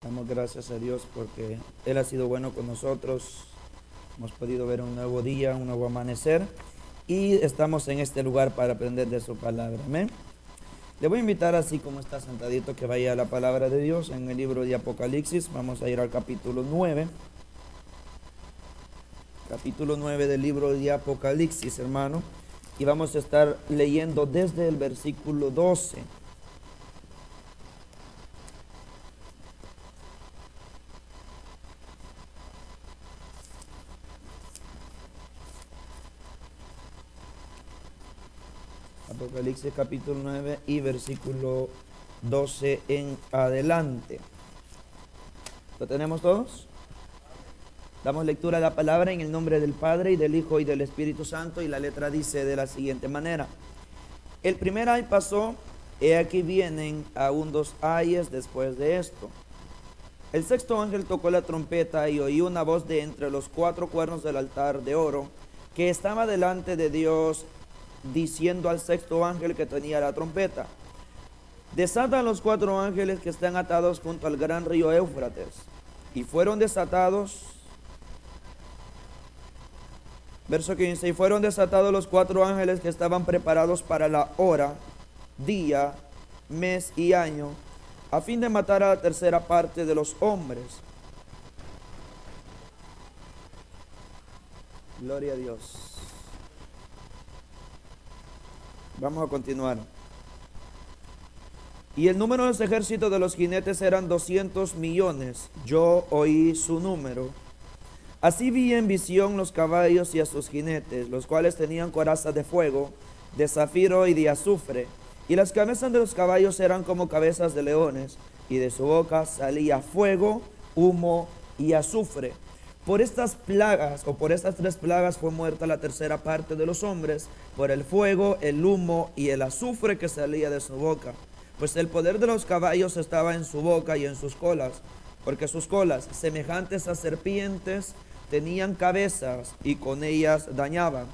Damos gracias a Dios porque Él ha sido bueno con nosotros. Hemos podido ver un nuevo día, un nuevo amanecer y estamos en este lugar para aprender de su palabra. Amén. Le voy a invitar, así como está sentadito, que vaya a la palabra de Dios en el libro de Apocalipsis. Vamos a ir al capítulo 9. Capítulo 9 del libro de Apocalipsis, hermano. Y vamos a estar leyendo desde el versículo 12. Apocalipsis capítulo 9 y versículo 12 en adelante. ¿Lo tenemos todos? Damos lectura a la palabra en el nombre del Padre, y del Hijo, y del Espíritu Santo, y la letra dice de la siguiente manera. El primer ay pasó, he aquí vienen aún 2 ayes después de esto. El sexto ángel tocó la trompeta, y oí una voz de entre los 4 cuernos del altar de oro, que estaba delante de Dios, diciendo al sexto ángel que tenía la trompeta: desata a los 4 ángeles que están atados junto al gran río Éufrates. Y fueron desatados, verso 15, y fueron desatados los 4 ángeles que estaban preparados para la hora, día, mes y año, a fin de matar a la tercera parte de los hombres. Gloria a Dios. Vamos a continuar. Y el número de los ejércitos de los jinetes eran 200 millones. Yo oí su número. Así vi en visión los caballos y a sus jinetes, los cuales tenían corazas de fuego, de zafiro y de azufre. Y las cabezas de los caballos eran como cabezas de leones, y de su boca salía fuego, humo y azufre. Por estas plagas, o por estas 3 plagas, fue muerta la tercera parte de los hombres, por el fuego, el humo y el azufre que salía de su boca. Pues el poder de los caballos estaba en su boca y en sus colas, porque sus colas, semejantes a serpientes, tenían cabezas, y con ellas dañaban.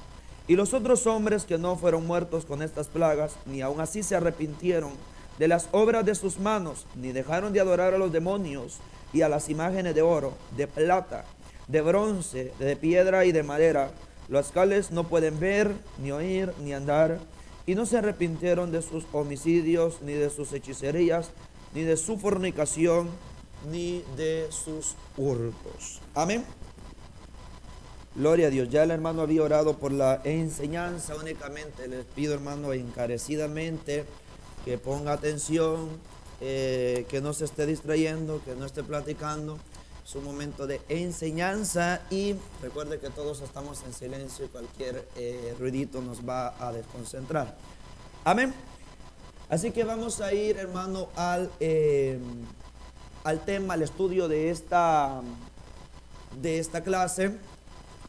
Y los otros hombres que no fueron muertos con estas plagas, ni aun así se arrepintieron de las obras de sus manos, ni dejaron de adorar a los demonios y a las imágenes de oro, de plata, de bronce, de piedra y de madera, los cuales no pueden ver, ni oír, ni andar, y no se arrepintieron de sus homicidios, ni de sus hechicerías, ni de su fornicación, ni de sus hurtos. Amén. Gloria a Dios. Ya el hermano había orado por la enseñanza únicamente. Les pido, hermano, encarecidamente que ponga atención, que no se esté distrayendo, que no esté platicando. Es un momento de enseñanza, y recuerde que todos estamos en silencio y cualquier ruidito nos va a desconcentrar. Amén. Así que vamos a ir, hermano, al tema, al estudio de esta clase,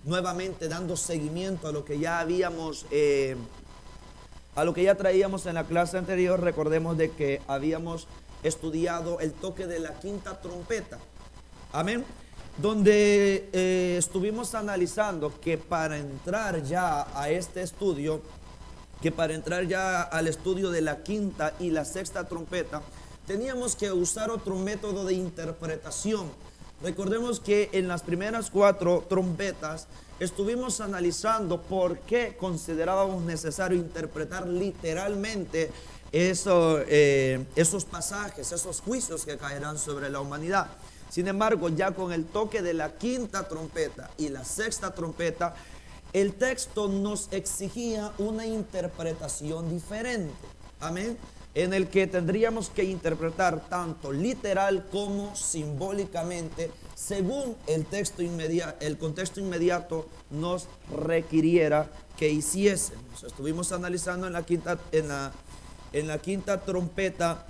nuevamente dando seguimiento a lo que ya habíamos, a lo que ya traíamos en la clase anterior. Recordemos de que habíamos estudiado el toque de la quinta trompeta. Amén. Donde estuvimos analizando que para entrar ya a este estudio, que para entrar ya al estudio de la quinta y la sexta trompeta, teníamos que usar otro método de interpretación. Recordemos que en las primeras 4 trompetas estuvimos analizando por qué considerábamos necesario interpretar literalmente esos pasajes, esos juicios que caerán sobre la humanidad. Sin embargo, ya con el toque de la quinta trompeta y la sexta trompeta, el texto nos exigía una interpretación diferente. Amén. En el que tendríamos que interpretar tanto literal como simbólicamente, según el contexto inmediato nos requiriera que hiciésemos. Estuvimos analizando en la quinta trompeta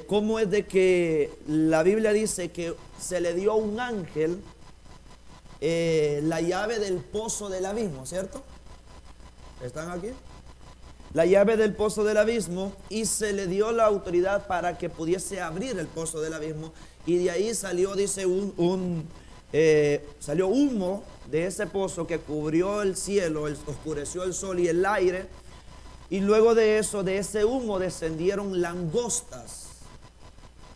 cómo es de que la Biblia dice que se le dio a un ángel la llave del pozo del abismo, ¿cierto? ¿Están aquí? La llave del pozo del abismo, y se le dio la autoridad para que pudiese abrir el pozo del abismo, y de ahí salió, dice, salió humo de ese pozo que cubrió el cielo, oscureció el sol y el aire, Y luego de eso, de ese humo, descendieron langostas.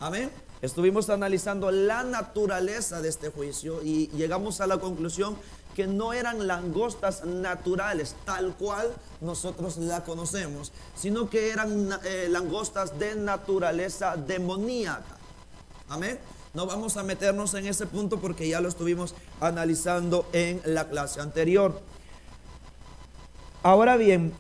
Amén. Estuvimos analizando la naturaleza de este juicio y llegamos a la conclusión que no eran langostas naturales tal cual nosotros la conocemos, sino que eran langostas de naturaleza demoníaca. Amén. No vamos a meternos en ese punto porque ya lo estuvimos analizando en la clase anterior. Ahora bien,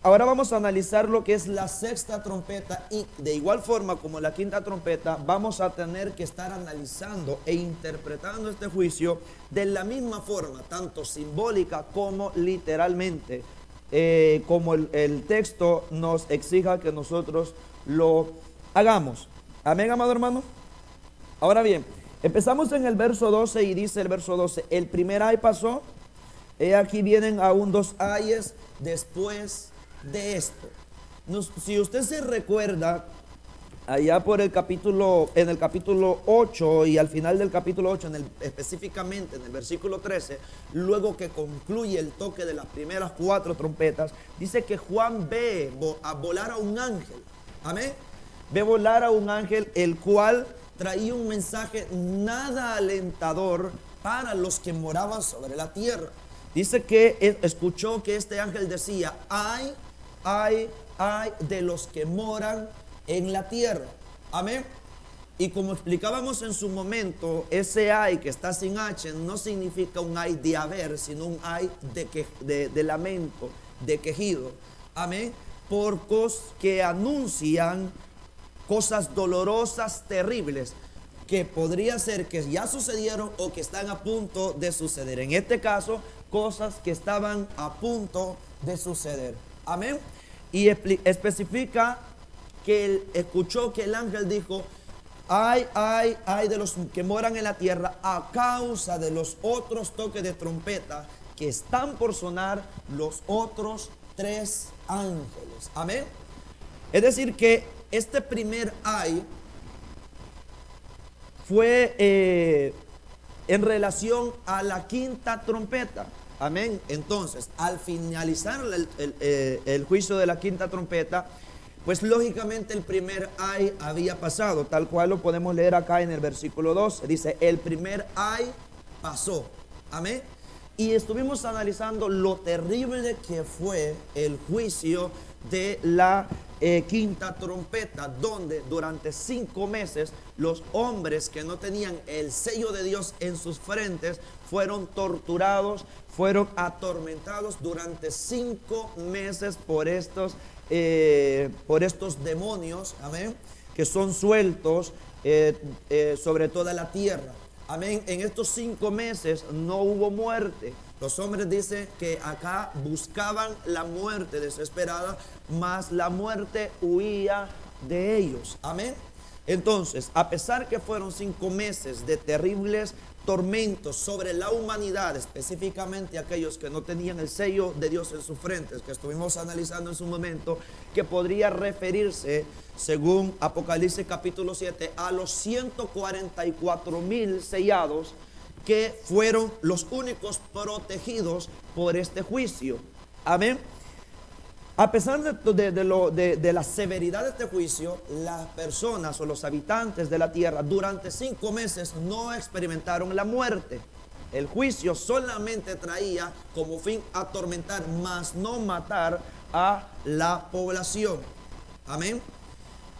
ahora vamos a analizar lo que es la sexta trompeta, y de igual forma como la quinta trompeta vamos a tener que estar analizando e interpretando este juicio de la misma forma, tanto simbólica como literalmente, como el texto nos exija que nosotros lo hagamos. Amén, amado hermano. Ahora bien, empezamos en el verso 12 y dice el verso 12: el primer ay pasó, he aquí vienen aún dos ayes después de esto. Si usted se recuerda, allá por en el capítulo 8 y al final del capítulo 8, específicamente en el versículo 13, luego que concluye el toque de las primeras 4 trompetas, dice que Juan ve a volar a un ángel. Amén. Ve volar a un ángel, el cual traía un mensaje nada alentador para los que moraban sobre la tierra. Dice que escuchó que este ángel decía: ay, ay, ay de los que moran en la tierra. Amén. Y como explicábamos en su momento, ese ay que está sin H no significa un ay de haber, sino un ay de lamento, de quejido. Amén. Porcos que anuncian cosas dolorosas, terribles, que podría ser que ya sucedieron o que están a punto de suceder. En este caso, cosas que estaban a punto de suceder. Amén. Y especifica que él escuchó que el ángel dijo: ay, ay, ay de los que moran en la tierra, a causa de los otros toques de trompeta que están por sonar los otros 3 ángeles. Amén. Es decir que este primer ay fue en relación a la quinta trompeta. Amén. Entonces, al finalizar el juicio de la quinta trompeta, pues lógicamente el primer ay había pasado, tal cual lo podemos leer acá en el versículo 2. Dice: el primer ay pasó. Amén. Y estuvimos analizando lo terrible que fue el juicio de la quinta trompeta, donde durante 5 meses los hombres que no tenían el sello de Dios en sus frentes fueron torturados, fueron atormentados durante 5 meses por estos demonios, amén, que son sueltos sobre toda la tierra. Amén. En estos 5 meses no hubo muerte. Los hombres dicen que acá buscaban la muerte desesperada, mas la muerte huía de ellos. Amén. Entonces, a pesar que fueron 5 meses de terribles tormentos sobre la humanidad, específicamente aquellos que no tenían el sello de Dios en sus frentes, que estuvimos analizando en su momento, que podría referirse, según Apocalipsis capítulo 7, a los 144,000 sellados, que fueron los únicos protegidos por este juicio. Amén. A pesar de la severidad de este juicio, las personas o los habitantes de la tierra durante 5 meses no experimentaron la muerte. El juicio solamente traía como fin atormentar, mas no matar a la población. Amén.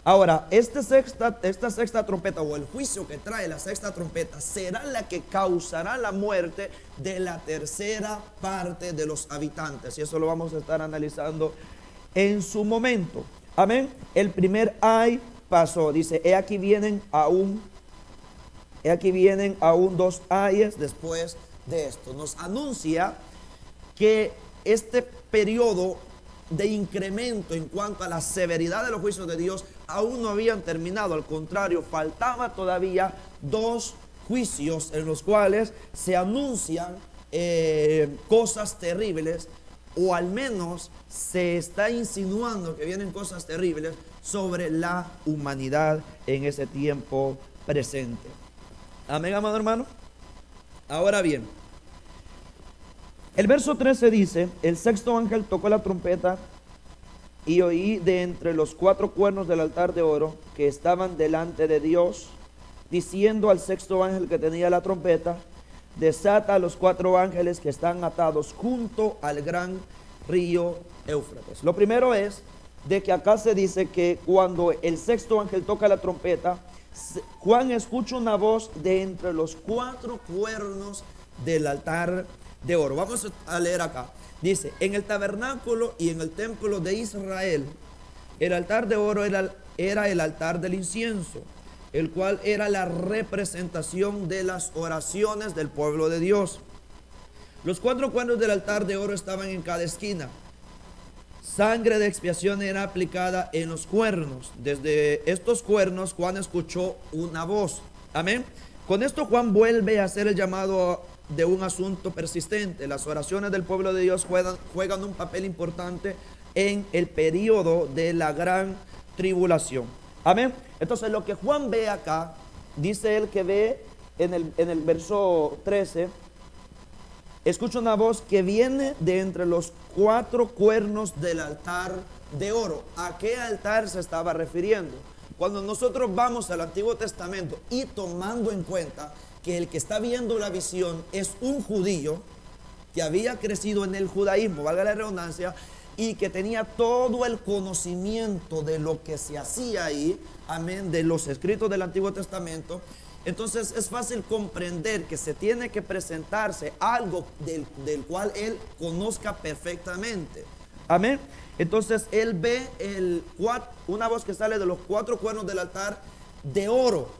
Ahora, esta sexta trompeta, o el juicio que trae la sexta trompeta, será la que causará la muerte de la tercera parte de los habitantes. Y eso lo vamos a estar analizando en su momento. Amén. El primer ay pasó. Dice: he aquí vienen aún 2 ayes después de esto. Nos anuncia que este periodo de incremento en cuanto a la severidad de los juicios de Dios aún no habían terminado. Al contrario, faltaba todavía 2 juicios en los cuales se anuncian cosas terribles, o al menos se está insinuando que vienen cosas terribles sobre la humanidad en ese tiempo presente. Amén, amado hermano. Ahora bien, el verso 13 dice: el sexto ángel tocó la trompeta y oí de entre los 4 cuernos del altar de oro que estaban delante de Dios diciendo al sexto ángel que tenía la trompeta: desata a los 4 ángeles que están atados junto al gran río Éufrates. Lo primero es de que acá se dice que cuando el sexto ángel toca la trompeta, Juan escucha una voz de entre los 4 cuernos del altar de oro. Vamos a leer acá. Dice: en el tabernáculo y en el templo de Israel, el altar de oro era el altar del incienso, el cual era la representación de las oraciones del pueblo de Dios. Los 4 cuernos del altar de oro estaban en cada esquina. Sangre de expiación era aplicada en los cuernos. Desde estos cuernos Juan escuchó una voz. Amén. Con esto Juan vuelve a hacer el llamado de un asunto persistente. Las oraciones del pueblo de Dios juegan un papel importante en el periodo de la gran tribulación. Amén. Entonces lo que Juan ve acá, dice él que ve en el verso 13, escucha una voz que viene de entre los 4 cuernos del altar de oro. ¿A qué altar se estaba refiriendo? Cuando nosotros vamos al Antiguo Testamento y tomando en cuenta que el que está viendo la visión es un judío que había crecido en el judaísmo, valga la redundancia, y que tenía todo el conocimiento de lo que se hacía ahí, amén, de los escritos del Antiguo Testamento, entonces es fácil comprender que se tiene que presentarse algo del cual él conozca perfectamente. Amén. Entonces él ve una voz que sale de los 4 cuernos del altar de oro.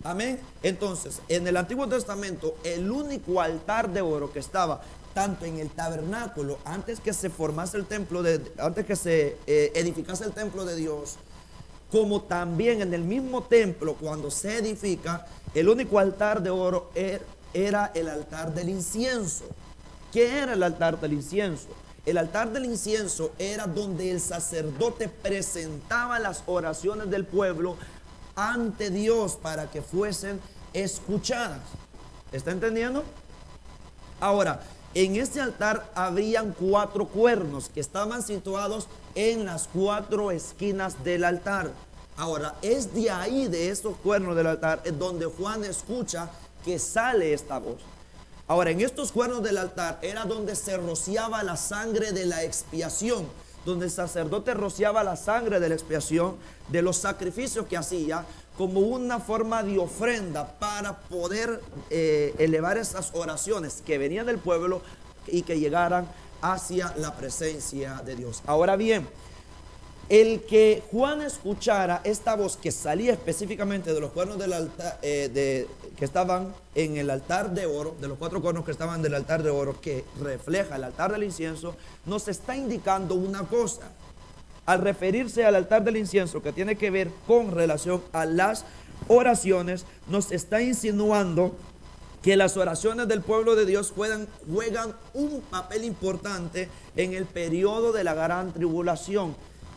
Amén. Entonces en el Antiguo Testamento el único altar de oro que estaba tanto en el tabernáculo, antes que se formase el templo, antes que se edificase el templo de Dios, como también en el mismo templo cuando se edifica, el único altar de oro era el altar del incienso. ¿Qué era el altar del incienso? El altar del incienso era donde el sacerdote presentaba las oraciones del pueblo ante Dios para que fuesen escuchadas. ¿Está entendiendo? Ahora, en este altar habrían 4 cuernos que estaban situados en las 4 esquinas del altar. Ahora, es de ahí, de esos cuernos del altar, es donde Juan escucha que sale esta voz. Ahora, en estos cuernos del altar era donde se rociaba la sangre de la expiación, donde el sacerdote rociaba la sangre de la expiación de los sacrificios que hacía como una forma de ofrenda para poder elevar esas oraciones que venían del pueblo y que llegaran hacia la presencia de Dios. Ahora bien, el que Juan escuchara esta voz que salía específicamente de los cuernos del altar, que estaban en el altar de oro, de los 4 cuernos que estaban del altar de oro, que refleja el altar del incienso, nos está indicando una cosa. Al referirse al altar del incienso, que tiene que ver con relación a las oraciones, nos está insinuando que las oraciones del pueblo de Dios juegan un papel importante en el periodo de la gran tribulación.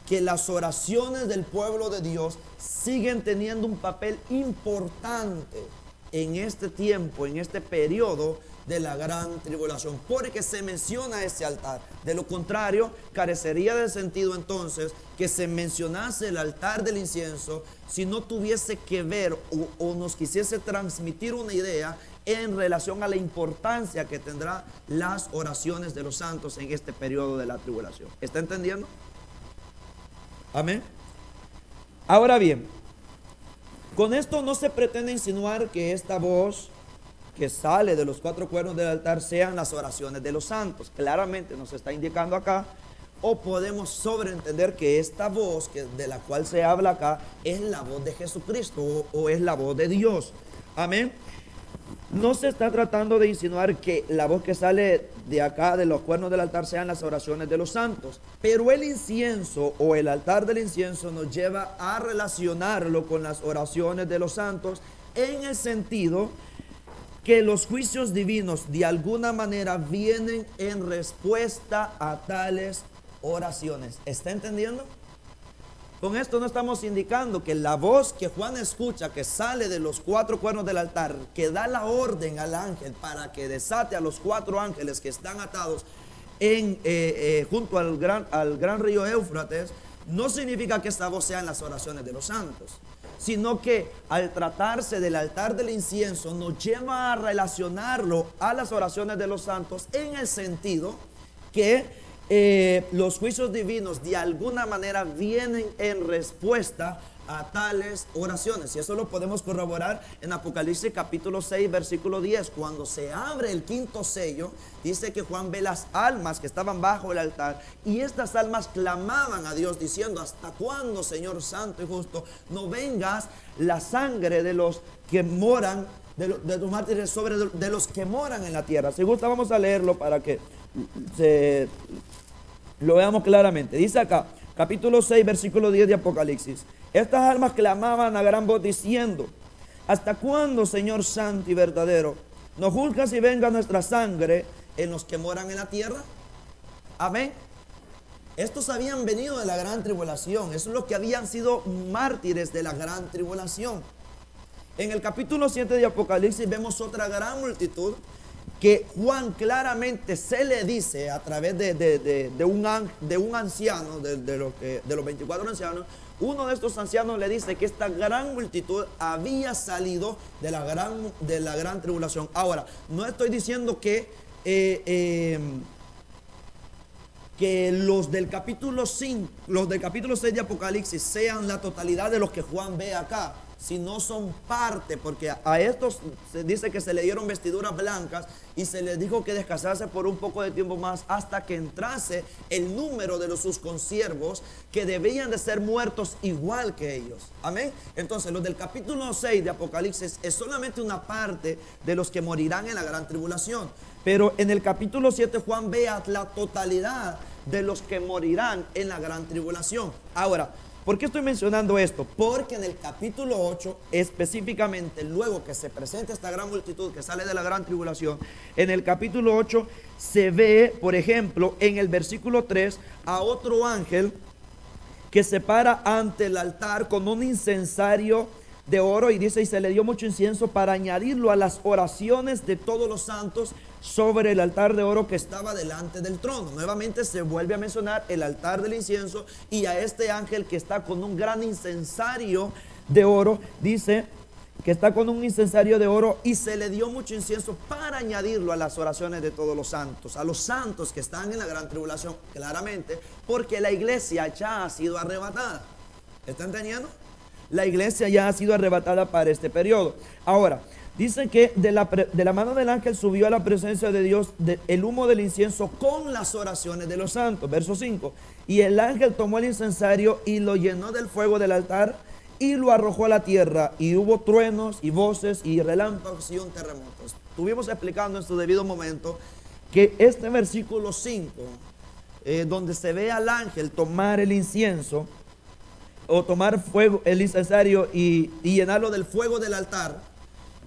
Que las oraciones del pueblo de Dios siguen teniendo un papel importante en este tiempo, en este periodo de la gran tribulación, porque se menciona ese altar. De lo contrario, carecería de sentido entonces que se mencionase el altar del incienso si no tuviese que ver o nos quisiese transmitir una idea en relación a la importancia que tendrá las oraciones de los santos en este periodo de la tribulación. ¿Está entendiendo? Amén. Ahora bien, con esto no se pretende insinuar que esta voz que sale de los 4 cuernos del altar sean las oraciones de los santos. Claramente nos está indicando acá, o podemos sobreentender que esta voz de la cual se habla acá es la voz de Jesucristo o es la voz de Dios. Amén. No se está tratando de insinuar que la voz que sale de acá, de los cuernos del altar, sean las oraciones de los santos. Pero el incienso o el altar del incienso nos lleva a relacionarlo con las oraciones de los santos en el sentido que los juicios divinos de alguna manera vienen en respuesta a tales oraciones. ¿Está entendiendo? Con esto no estamos indicando que la voz que Juan escucha, que sale de los 4 cuernos del altar, que da la orden al ángel para que desate a los 4 ángeles que están atados junto al gran río Éufrates, no significa que esta voz sean las oraciones de los santos, sino que al tratarse del altar del incienso nos lleva a relacionarlo a las oraciones de los santos, en el sentido que los juicios divinos de alguna manera vienen en respuesta a tales oraciones. Y eso lo podemos corroborar en Apocalipsis capítulo 6 versículo 10. Cuando se abre el quinto sello, dice que Juan ve las almas que estaban bajo el altar, y estas almas clamaban a Dios diciendo: ¿hasta cuándo, Señor santo y justo, no vengas la sangre de los que moran, de tus mártires, sobre de los que moran en la tierra? Si gusta, vamos a leerlo para que lo veamos claramente. Dice acá, capítulo 6, versículo 10 de Apocalipsis: estas almas clamaban a gran voz diciendo: ¿hasta cuándo, Señor santo y verdadero, no juzgas y venga nuestra sangre en los que moran en la tierra? Amén. Estos habían venido de la gran tribulación. Esos son los que habían sido mártires de la gran tribulación. En el capítulo 7 de Apocalipsis vemos otra gran multitud que Juan claramente se le dice a través de un anciano, de los 24 ancianos. Uno de estos ancianos le dice que esta gran multitud había salido de la gran tribulación. Ahora, no estoy diciendo que los del capítulo 5, los del capítulo 6 de Apocalipsis sean la totalidad de los que Juan ve acá, si no son parte, porque a estos se dice que se le dieron vestiduras blancas y se les dijo que descansase por un poco de tiempo más hasta que entrase el número de sus consiervos, que debían de ser muertos igual que ellos. Amén. Entonces los del capítulo 6 de Apocalipsis es solamente una parte de los que morirán en la gran tribulación, pero en el capítulo 7 Juan ve a la totalidad de los que morirán en la gran tribulación. Ahora, ¿por qué estoy mencionando esto? Porque en el capítulo 8, específicamente, luego que se presenta esta gran multitud que sale de la gran tribulación, en el capítulo 8 se ve, por ejemplo, en el versículo 3, a otro ángel que se para ante el altar con un incensario de oro, y dice: y se le dio mucho incienso para añadirlo a las oraciones de todos los santos sobre el altar de oro que estaba delante del trono. Nuevamente se vuelve a mencionar el altar del incienso y a este ángel que está con un gran incensario de oro. Dice que está con un incensario de oro y se le dio mucho incienso para añadirlo a las oraciones de todos los santos, a los santos que están en la gran tribulación, claramente, porque la iglesia ya ha sido arrebatada. ¿Está entendiendo? La iglesia ya ha sido arrebatada para este periodo. Ahora, dice que de la mano del ángel subió a la presencia de Dios el humo del incienso con las oraciones de los santos. Verso 5. Y el ángel tomó el incensario y lo llenó del fuego del altar y lo arrojó a la tierra. Y hubo truenos y voces y relámpagos y un terremoto. Estuvimos explicando en su debido momento que este versículo 5, donde se ve al ángel tomar el incienso, o tomar fuego, el incensario, y llenarlo del fuego del altar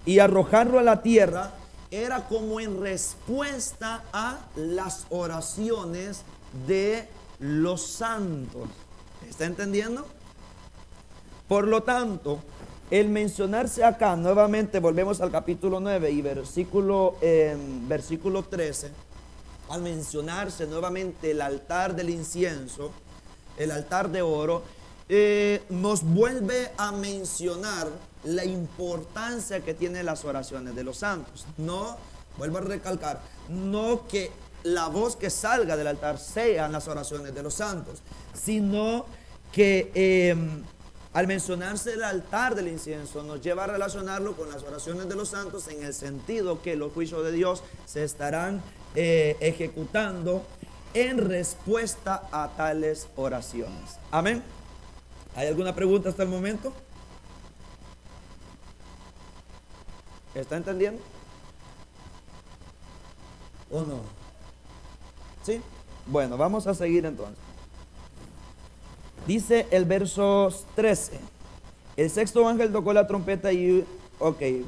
y arrojarlo a la tierra, era como en respuesta a las oraciones de los santos. ¿Está entendiendo? Por lo tanto, el mencionarse acá, nuevamente volvemos al capítulo 9 y versículo 13, al mencionarse nuevamente el altar del incienso, el altar de oro, nos vuelve a mencionar la importancia que tienen las oraciones de los santos. No, vuelvo a recalcar, no que la voz que salga del altar sean las oraciones de los santos, sino que al mencionarse el altar del incienso nos lleva a relacionarlo con las oraciones de los santos, en el sentido que los juicios de Dios se estarán ejecutando en respuesta a tales oraciones. Amén. ¿Hay alguna pregunta hasta el momento? ¿Está entendiendo? ¿O no? ¿Sí? Bueno, vamos a seguir entonces. Dice el verso 13: el sexto ángel tocó la trompeta y...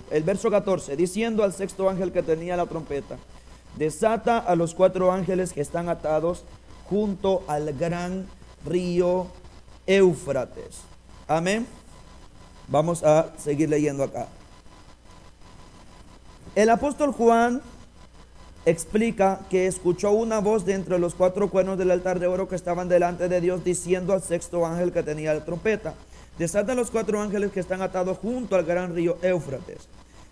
el verso 14, diciendo al sexto ángel que tenía la trompeta: desata a los 4 ángeles que están atados junto al gran río Éufrates. Amén. Vamos a seguir leyendo acá. El apóstol Juan explica que escuchó una voz de entre los 4 cuernos del altar de oro que estaban delante de Dios, diciendo al sexto ángel que tenía la trompeta: Desata a los 4 ángeles que están atados junto al gran río Éufrates.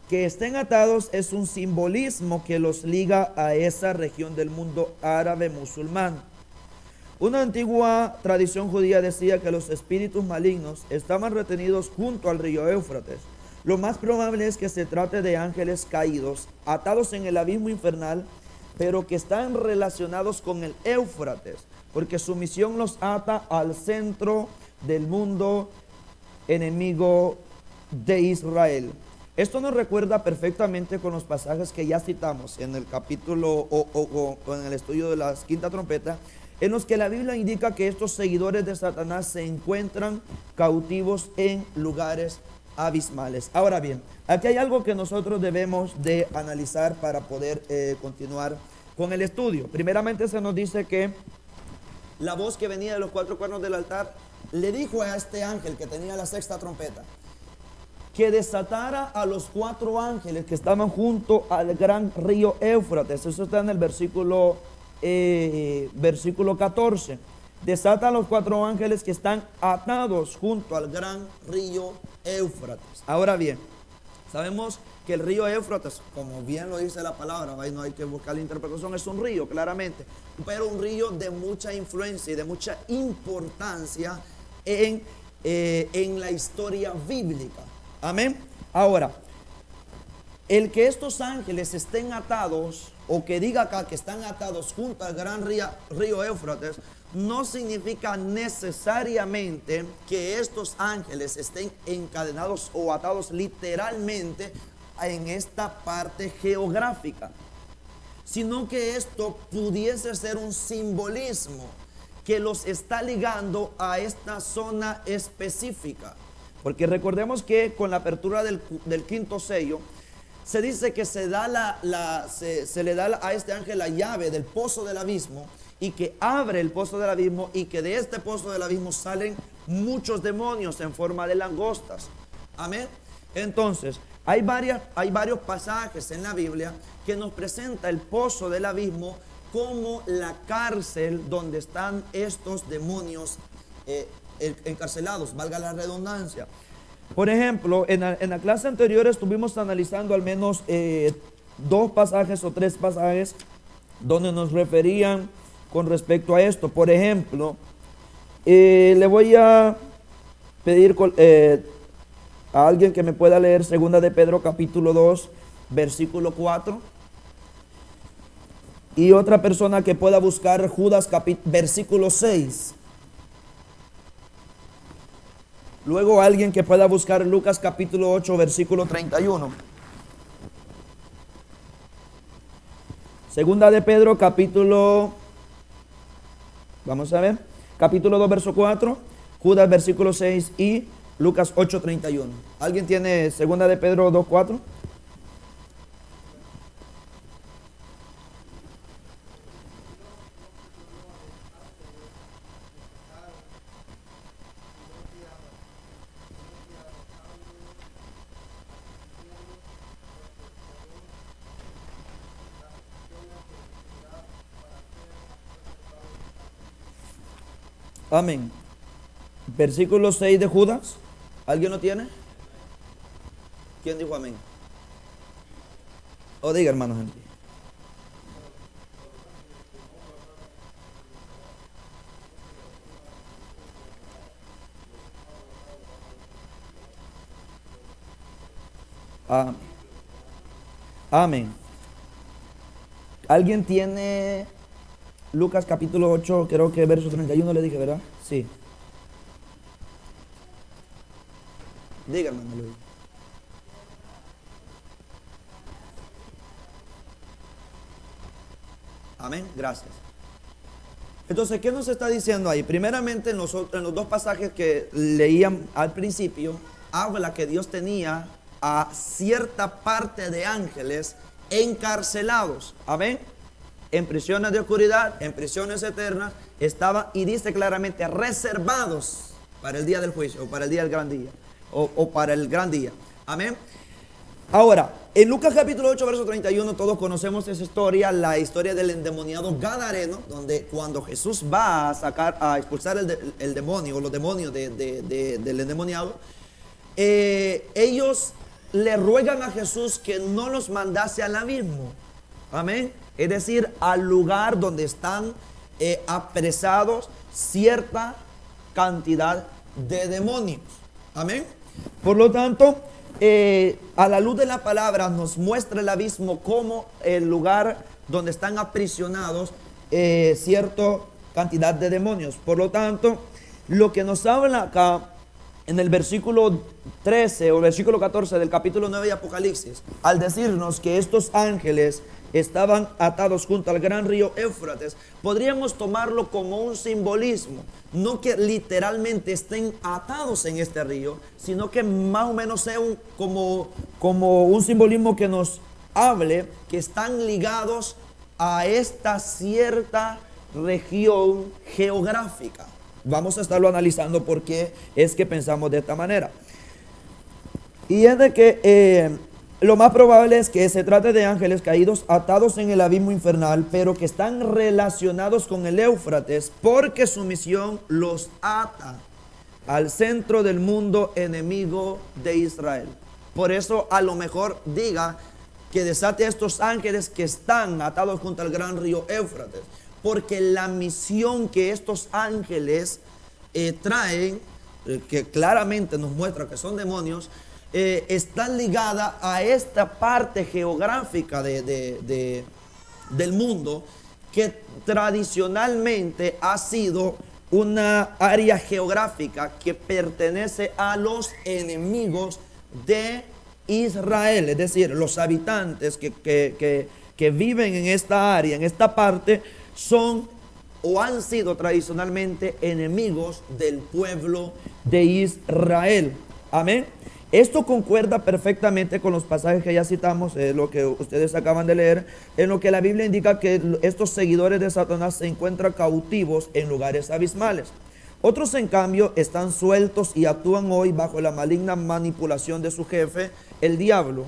Que estén atados es un simbolismo que los liga a esa región del mundo árabe musulmán. Una antigua tradición judía decía que los espíritus malignos estaban retenidos junto al río Éufrates. Lo más probable es que se trate de ángeles caídos, atados en el abismo infernal, pero que están relacionados con el Éufrates, porque su misión los ata al centro del mundo enemigo de Israel. Esto nos recuerda perfectamente con los pasajes que ya citamos en el capítulo o en el estudio de la quinta trompeta, en los que la Biblia indica que estos seguidores de Satanás se encuentran cautivos en lugares abismales. Ahora bien, aquí hay algo que nosotros debemos de analizar para poder continuar con el estudio. Primeramente se nos dice que la voz que venía de los 4 cuernos del altar le dijo a este ángel que tenía la 6ª trompeta que desatara a los 4 ángeles que estaban junto al gran río Éufrates. Eso está en el versículo 14. Desata a los 4 ángeles que están atados junto al gran río Éufrates. Ahora bien, sabemos que el río Éufrates, como bien lo dice la palabra, no hay que buscar la interpretación, es un río claramente, pero un río de mucha influencia y de mucha importancia en la historia bíblica. Amén. Ahora, el que estos ángeles estén atados, o que diga acá que están atados junto al gran río Éufrates, no significa necesariamente que estos ángeles estén encadenados o atados literalmente en esta parte geográfica, sino que esto pudiese ser un simbolismo que los está ligando a esta zona específica. Porque recordemos que con la apertura del 5.º sello, se dice que se le da a este ángel la llave del pozo del abismo, y que abre el pozo del abismo, y que de este pozo del abismo salen muchos demonios en forma de langostas. Amén. Entonces, hay varios pasajes en la Biblia que nos presenta el pozo del abismo como la cárcel donde están estos demonios encarcelados, valga la redundancia. Por ejemplo, en la clase anterior estuvimos analizando al menos 2 pasajes o 3 pasajes donde nos referían con respecto a esto. Por ejemplo, le voy a pedir a alguien que me pueda leer 2 de Pedro capítulo 2 versículo 4, y otra persona que pueda buscar Judas versículo 6. Luego alguien que pueda buscar Lucas capítulo 8 versículo 31. Segunda de Pedro capítulo, vamos a ver, capítulo 2 verso 4, Judas versículo 6 y Lucas 8 31. ¿Alguien tiene segunda de Pedro 2 4? Amén. Versículo 6 de Judas. ¿Alguien lo tiene? ¿Quién dijo amén? O diga, hermano Henry. Amén. Amén. ¿Alguien tiene Lucas capítulo 8, creo que verso 31 le dije, ¿verdad? Sí. Diga, hermano Luis. Amén, gracias. Entonces, ¿qué nos está diciendo ahí? Primeramente, en los 2 pasajes que leían al principio, habla que Dios tenía a cierta parte de ángeles encarcelados. Amén. En prisiones de oscuridad, en prisiones eternas, estaban, y dice claramente, reservados para el día del juicio, o para el día del gran día, o para el gran día. Amén. Ahora, En Lucas capítulo 8, verso 31, todos conocemos esa historia, la historia del endemoniado gadareno, donde cuando Jesús va a expulsar el demonio, o los demonios del endemoniado, ellos le ruegan a Jesús que no los mandase al abismo. Amén. Es decir, al lugar donde están apresados cierta cantidad de demonios. Amén. Por lo tanto, a la luz de la palabra nos muestra el abismo como el lugar donde están aprisionados cierta cantidad de demonios. Por lo tanto, lo que nos habla acá en el versículo 13 o versículo 14 del capítulo 9 de Apocalipsis, al decirnos que estos ángeles estaban atados junto al gran río Éufrates, podríamos tomarlo como un simbolismo, no que literalmente estén atados en este río, sino que más o menos sea como un simbolismo que nos hable que están ligados a esta cierta región geográfica. Vamos a estarlo analizando por qué es que pensamos de esta manera. Y es de que lo más probable es que se trate de ángeles caídos atados en el abismo infernal, pero que están relacionados con el Éufrates porque su misión los ata al centro del mundo enemigo de Israel. Por eso a lo mejor diga que desate a estos ángeles que están atados junto al gran río Éufrates, porque la misión que estos ángeles traen, que claramente nos muestra que son demonios, está ligada a esta parte geográfica del mundo que tradicionalmente ha sido una área geográfica que pertenece a los enemigos de Israel, es decir, los habitantes que viven en esta área, en esta parte, son o han sido tradicionalmente enemigos del pueblo de Israel. Amén. Esto concuerda perfectamente con los pasajes que ya citamos, lo que ustedes acaban de leer, en lo que la Biblia indica que estos seguidores de Satanás se encuentran cautivos en lugares abismales. Otros, en cambio, están sueltos y actúan hoy bajo la maligna manipulación de su jefe, el diablo,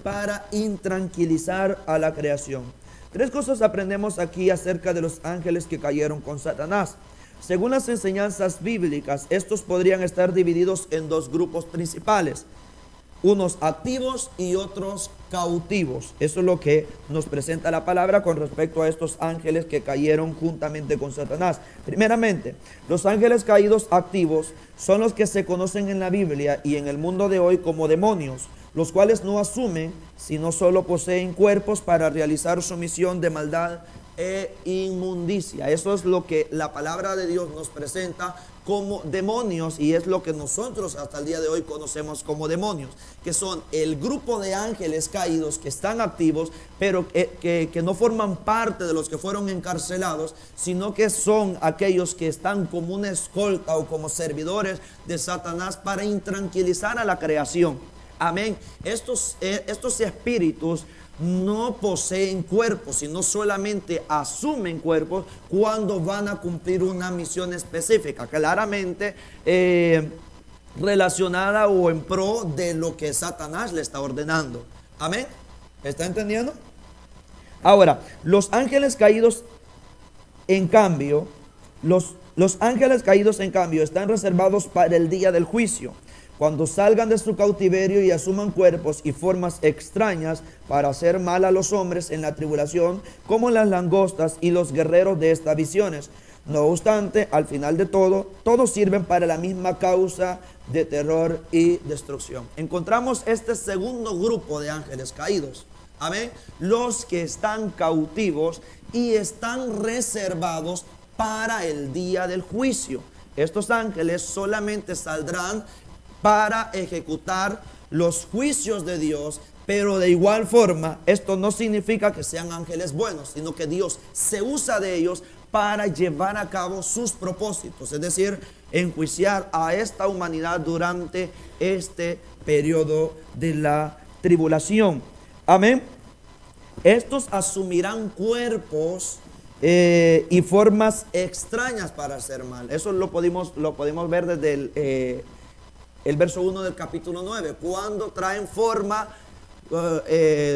para intranquilizar a la creación. Tres cosas aprendemos aquí acerca de los ángeles que cayeron con Satanás. Según las enseñanzas bíblicas, estos podrían estar divididos en dos grupos principales, unos activos y otros cautivos. Eso es lo que nos presenta la palabra con respecto a estos ángeles que cayeron juntamente con Satanás. Primeramente, los ángeles caídos activos son los que se conocen en la Biblia y en el mundo de hoy como demonios, los cuales no asumen, sino solo poseen cuerpos para realizar su misión de maldad e inmundicia. Eso es lo que la palabra de Dios nos presenta como demonios, y es lo que nosotros hasta el día de hoy conocemos como demonios, que son el grupo de ángeles caídos que están activos, pero que no forman parte de los que fueron encarcelados, sino que son aquellos que están como una escolta o como servidores de Satanás para intranquilizar a la creación. Amén. Estos espíritus no poseen cuerpos, sino solamente asumen cuerpos cuando van a cumplir una misión específica, claramente relacionada o en pro de lo que Satanás le está ordenando. Amén. ¿Está entendiendo? Ahora, los ángeles caídos, en cambio, los ángeles caídos, en cambio, están reservados para el día del juicio, cuando salgan de su cautiverio y asuman cuerpos y formas extrañas para hacer mal a los hombres en la tribulación, como las langostas y los guerreros de estas visiones. No obstante, al final de todo, todos sirven para la misma causa de terror y destrucción. Encontramos este segundo grupo de ángeles caídos. Amén. Los que están cautivos y están reservados para el día del juicio. Estos ángeles solamente saldrán para ejecutar los juicios de Dios, pero de igual forma esto no significa que sean ángeles buenos, sino que Dios se usa de ellos para llevar a cabo sus propósitos, es decir, enjuiciar a esta humanidad durante este periodo de la tribulación. Amén. Estos asumirán cuerpos y formas extrañas para hacer mal. Eso lo podemos ver desde el verso 1 del capítulo 9, cuando traen forma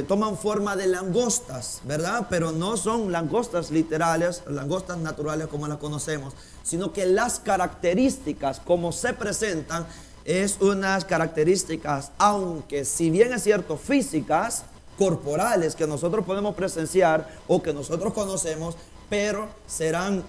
toman forma de langostas, ¿verdad? Pero no son langostas literales, langostas naturales como las conocemos, sino que las características como se presentan es unas características, aunque si bien es cierto, físicas, corporales, que nosotros podemos presenciar o que nosotros conocemos, pero serán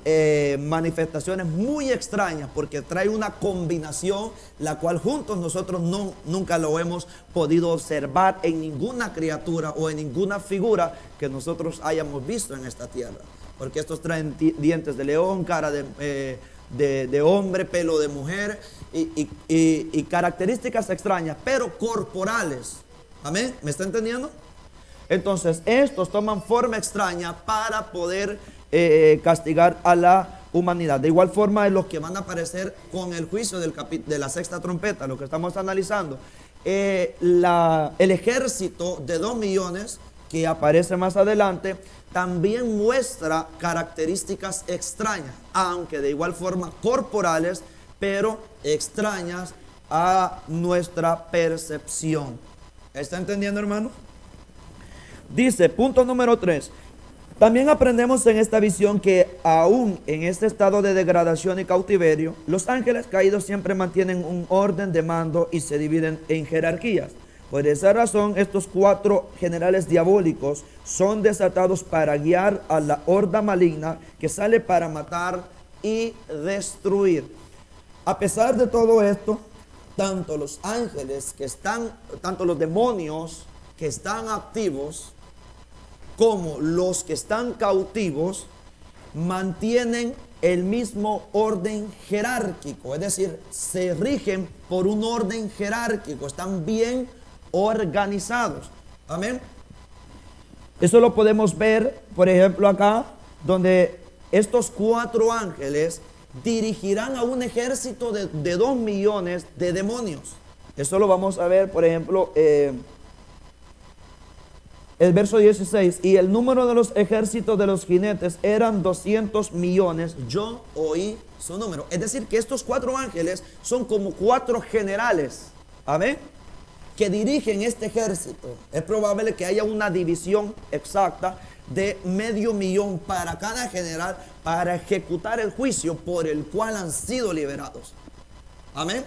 manifestaciones muy extrañas porque trae una combinación la cual juntos nosotros nunca lo hemos podido observar en ninguna criatura o en ninguna figura que nosotros hayamos visto en esta tierra, porque estos traen dientes de león, cara de hombre, pelo de mujer y características extrañas, pero corporales. ¿Amén? ¿Me está entendiendo? Entonces estos toman forma extraña para poder castigar a la humanidad. De igual forma es los que van a aparecer con el juicio de la sexta trompeta, lo que estamos analizando. El ejército de 2 millones que aparece más adelante también muestra características extrañas, aunque de igual forma corporales, pero extrañas a nuestra percepción. ¿Está entendiendo, hermano? Dice, punto número 3. También aprendemos en esta visión que aún en este estado de degradación y cautiverio, los ángeles caídos siempre mantienen un orden de mando y se dividen en jerarquías. Por esa razón, estos 4 generales diabólicos son desatados para guiar a la horda maligna que sale para matar y destruir. A pesar de todo esto, tanto los ángeles tanto los demonios que están activos, como los que están cautivos, mantienen el mismo orden jerárquico, es decir, se rigen por un orden jerárquico, están bien organizados. Amén. Eso lo podemos ver, por ejemplo, acá, donde estos 4 ángeles dirigirán a un ejército de 2 millones de demonios. Eso lo vamos a ver, por ejemplo, el verso 16, y el número de los ejércitos de los jinetes eran 200 millones, yo oí su número. Es decir, que estos 4 ángeles son como 4 generales, amén, que dirigen este ejército. Es probable que haya una división exacta de 500,000 para cada general para ejecutar el juicio por el cual han sido liberados. Amén.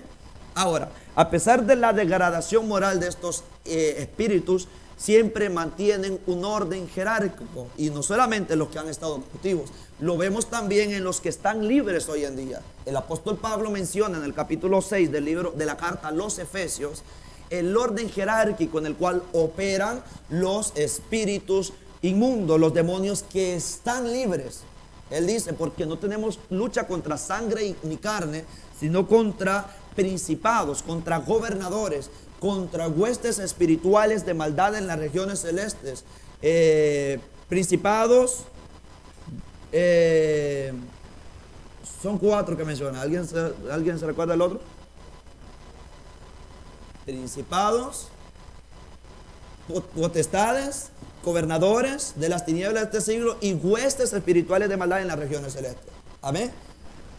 Ahora, a pesar de la degradación moral de estos espíritus, siempre mantienen un orden jerárquico, y no solamente los que han estado cautivos, lo vemos también en los que están libres hoy en día. El apóstol Pablo menciona en el capítulo 6 del libro de la carta a los Efesios el orden jerárquico en el cual operan los espíritus inmundos, los demonios que están libres. Él dice, porque no tenemos lucha contra sangre ni carne, sino contra principados, contra gobernadores, contra huestes espirituales de maldad en las regiones celestes. Principados, son 4 que menciona. ¿Alguien se recuerda el otro? Principados, potestades, gobernadores de las tinieblas de este siglo y huestes espirituales de maldad en las regiones celestes. Amén.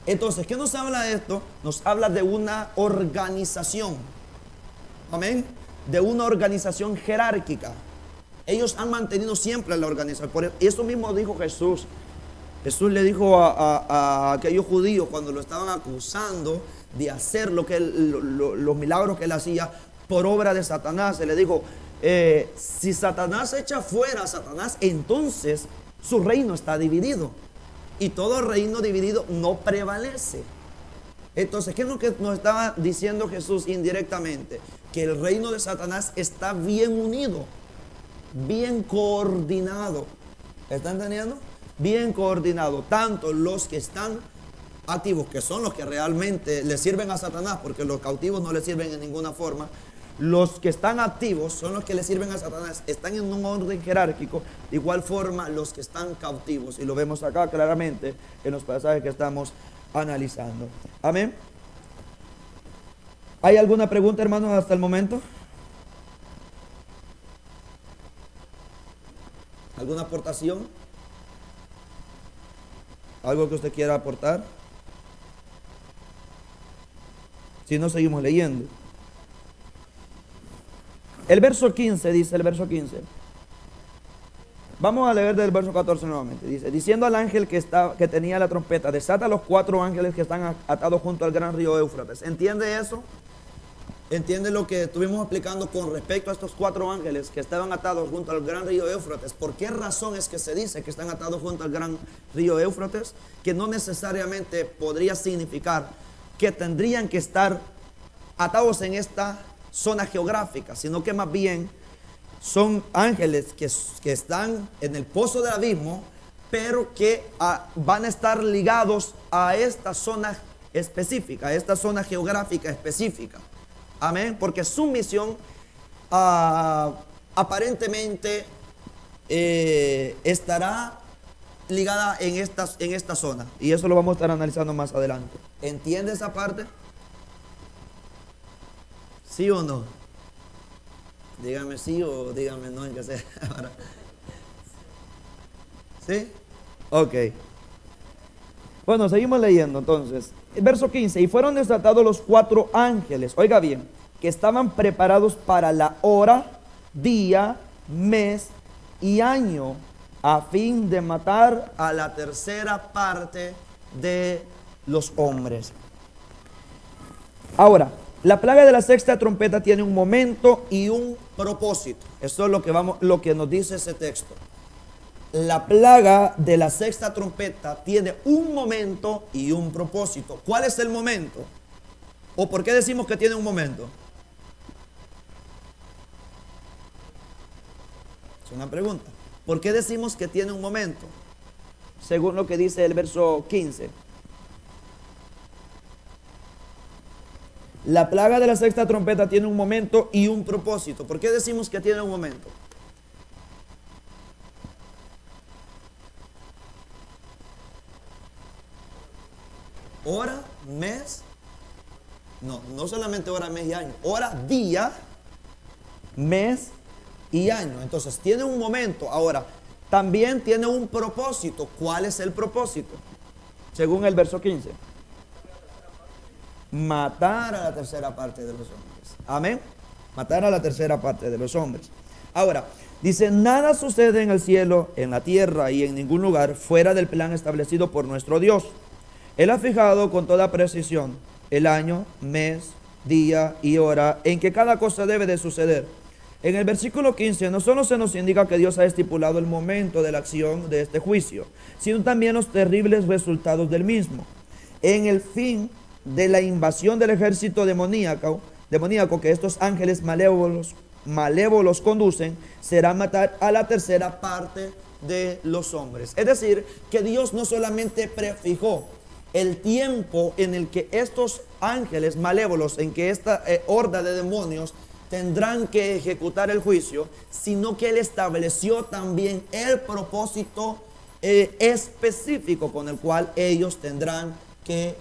Entonces, ¿qué nos habla de esto? Nos habla de una organización. Amén. De una organización jerárquica. Ellos han mantenido siempre la organización. Por eso mismo dijo Jesús. Jesús le dijo a aquellos judíos cuando lo estaban acusando de hacer los milagros que él hacía por obra de Satanás. Él le dijo, si Satanás echa fuera a Satanás, entonces su reino está dividido. Y todo reino dividido no prevalece. Entonces, ¿qué es lo que nos estaba diciendo Jesús indirectamente? Que el reino de Satanás está bien unido, bien coordinado. ¿Está entendiendo? Bien coordinado. Tanto los que están activos, que son los que realmente le sirven a Satanás, porque los cautivos no le sirven en ninguna forma. Los que están activos son los que le sirven a Satanás, están en un orden jerárquico. De igual forma, los que están cautivos, y lo vemos acá claramente en los pasajes que estamos analizando. Amén. ¿Hay alguna pregunta, hermanos, hasta el momento? ¿Alguna aportación? ¿Algo que usted quiera aportar? Si no, seguimos leyendo. El verso 15 dice, el verso 15. Vamos a leer del verso 14 nuevamente. Dice, diciendo al ángel que tenía la trompeta, desata a los 4 ángeles que están atados junto al gran río Éufrates. ¿Entiende eso? ¿Entiende lo que estuvimos explicando con respecto a estos 4 ángeles que estaban atados junto al gran río Éufrates? ¿Por qué razón es que se dice que están atados junto al gran río Éufrates? Que no necesariamente podría significar que tendrían que estar atados en esta zona geográfica, sino que más bien son ángeles que están en el pozo del abismo, pero que van a estar ligados a esta zona específica, a esta zona geográfica específica. Amén, porque su misión aparentemente estará ligada en esta zona. Y eso lo vamos a estar analizando más adelante. ¿Entiende esa parte? ¿Sí o no? Dígame sí o dígame no, en que sea. ¿Sí? Ok. Bueno, seguimos leyendo entonces. El verso 15. Y fueron desatados los 4 ángeles, oiga bien, que estaban preparados para la hora, día, mes y año, a fin de matar a la tercera parte de los hombres. Ahora, la plaga de la sexta trompeta tiene un momento y un propósito. Esto es lo que nos dice ese texto. La plaga de la sexta trompeta tiene un momento y un propósito. ¿Cuál es el momento? ¿O por qué decimos que tiene un momento? Es una pregunta. ¿Por qué decimos que tiene un momento? Según lo que dice el verso 15. La plaga de la sexta trompeta tiene un momento y un propósito. ¿Por qué decimos que tiene un momento? Hora, mes, no solamente hora, mes y año. Hora, día, mes y año. Entonces tiene un momento. Ahora, también tiene un propósito. ¿Cuál es el propósito? Según el verso 15. Matar a la tercera parte de los hombres. Amén. Matar a la tercera parte de los hombres. Ahora, dice, nada sucede en el cielo, en la tierra y en ningún lugar fuera del plan establecido por nuestro Dios. Él ha fijado con toda precisión el año, mes, día y hora en que cada cosa debe de suceder. En el versículo 15 no solo se nos indica que Dios ha estipulado el momento de la acción de este juicio, sino también los terribles resultados del mismo. En el fin de la invasión del ejército demoníaco que estos ángeles malévolos conducen, será matar a la tercera parte de los hombres. Es decir, que Dios no solamente prefijó el tiempo en el que estos ángeles malévolos, en que esta horda de demonios tendrán que ejecutar el juicio, sino que Él estableció también el propósito específico con el cual ellos tendrán que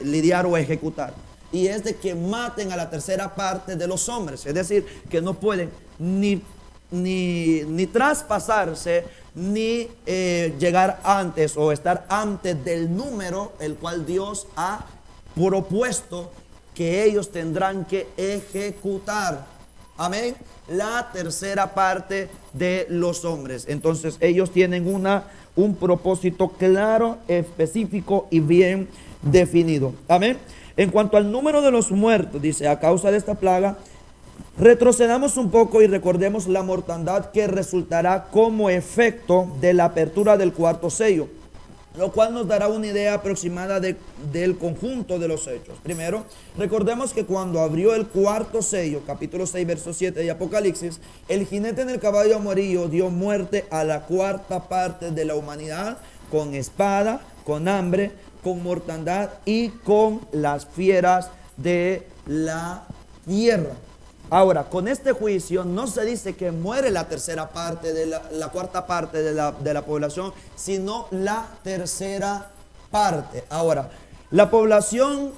lidiar o ejecutar. Y es de que maten a la tercera parte de los hombres. Es decir, que no pueden ni traspasarse, ni llegar antes o estar antes del número el cual Dios ha propuesto que ellos tendrán que ejecutar. Amén. La tercera parte de los hombres. Entonces ellos tienen un propósito claro, específico y bien definido. Amén. En cuanto al número de los muertos, dice, a causa de esta plaga, retrocedamos un poco y recordemos la mortandad que resultará como efecto de la apertura del cuarto sello, lo cual nos dará una idea aproximada del conjunto de los hechos. Primero, recordemos que cuando abrió el cuarto sello, capítulo 6, verso 7 de Apocalipsis, el jinete en el caballo amarillo dio muerte a la cuarta parte de la humanidad, con espada, con hambre, con mortandad y con las fieras de la tierra. Ahora, con este juicio no se dice que muere la tercera parte de la cuarta parte de la población, sino la tercera parte. Ahora, la población,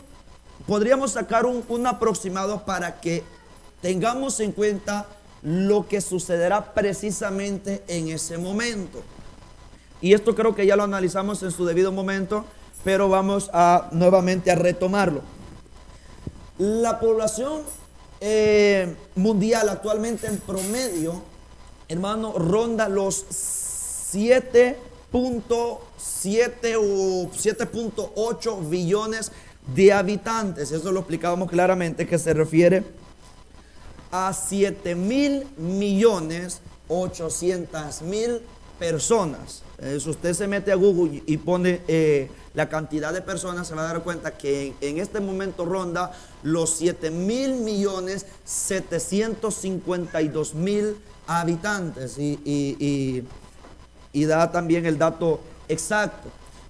podríamos sacar un aproximado para que tengamos en cuenta lo que sucederá precisamente en ese momento. Y esto creo que ya lo analizamos en su debido momento, pero vamos nuevamente a retomarlo. La población mundial actualmente en promedio, hermano, ronda los 7.7 o 7.8 billones de habitantes. Eso lo explicábamos claramente, que se refiere a 7.800.000 personas. Si usted se mete a Google y pone la cantidad de personas, se va a dar cuenta que en este momento ronda los 7.752.000 habitantes y da también el dato exacto.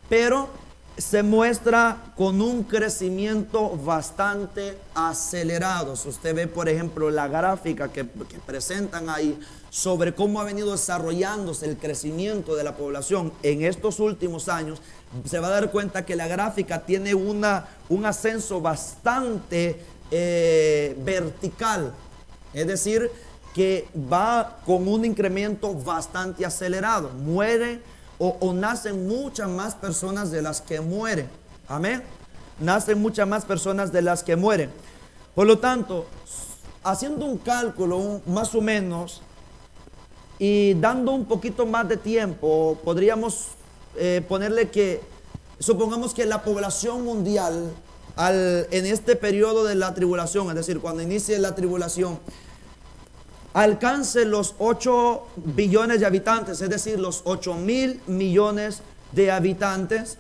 Pero se muestra con un crecimiento bastante acelerado. Si usted ve, por ejemplo, la gráfica que presentan ahí sobre cómo ha venido desarrollándose el crecimiento de la población en estos últimos años, se va a dar cuenta que la gráfica tiene un ascenso bastante vertical. Es decir, que va con un incremento bastante acelerado. Mueren o nacen muchas más personas de las que mueren. Amén. Nacen muchas más personas de las que mueren. Por lo tanto, haciendo un cálculo más o menos y dando un poquito más de tiempo, podríamos ponerle que, supongamos que la población mundial en este periodo de la tribulación, es decir, cuando inicie la tribulación, alcance los 8 billones de habitantes, es decir, los 8.000 millones de habitantes.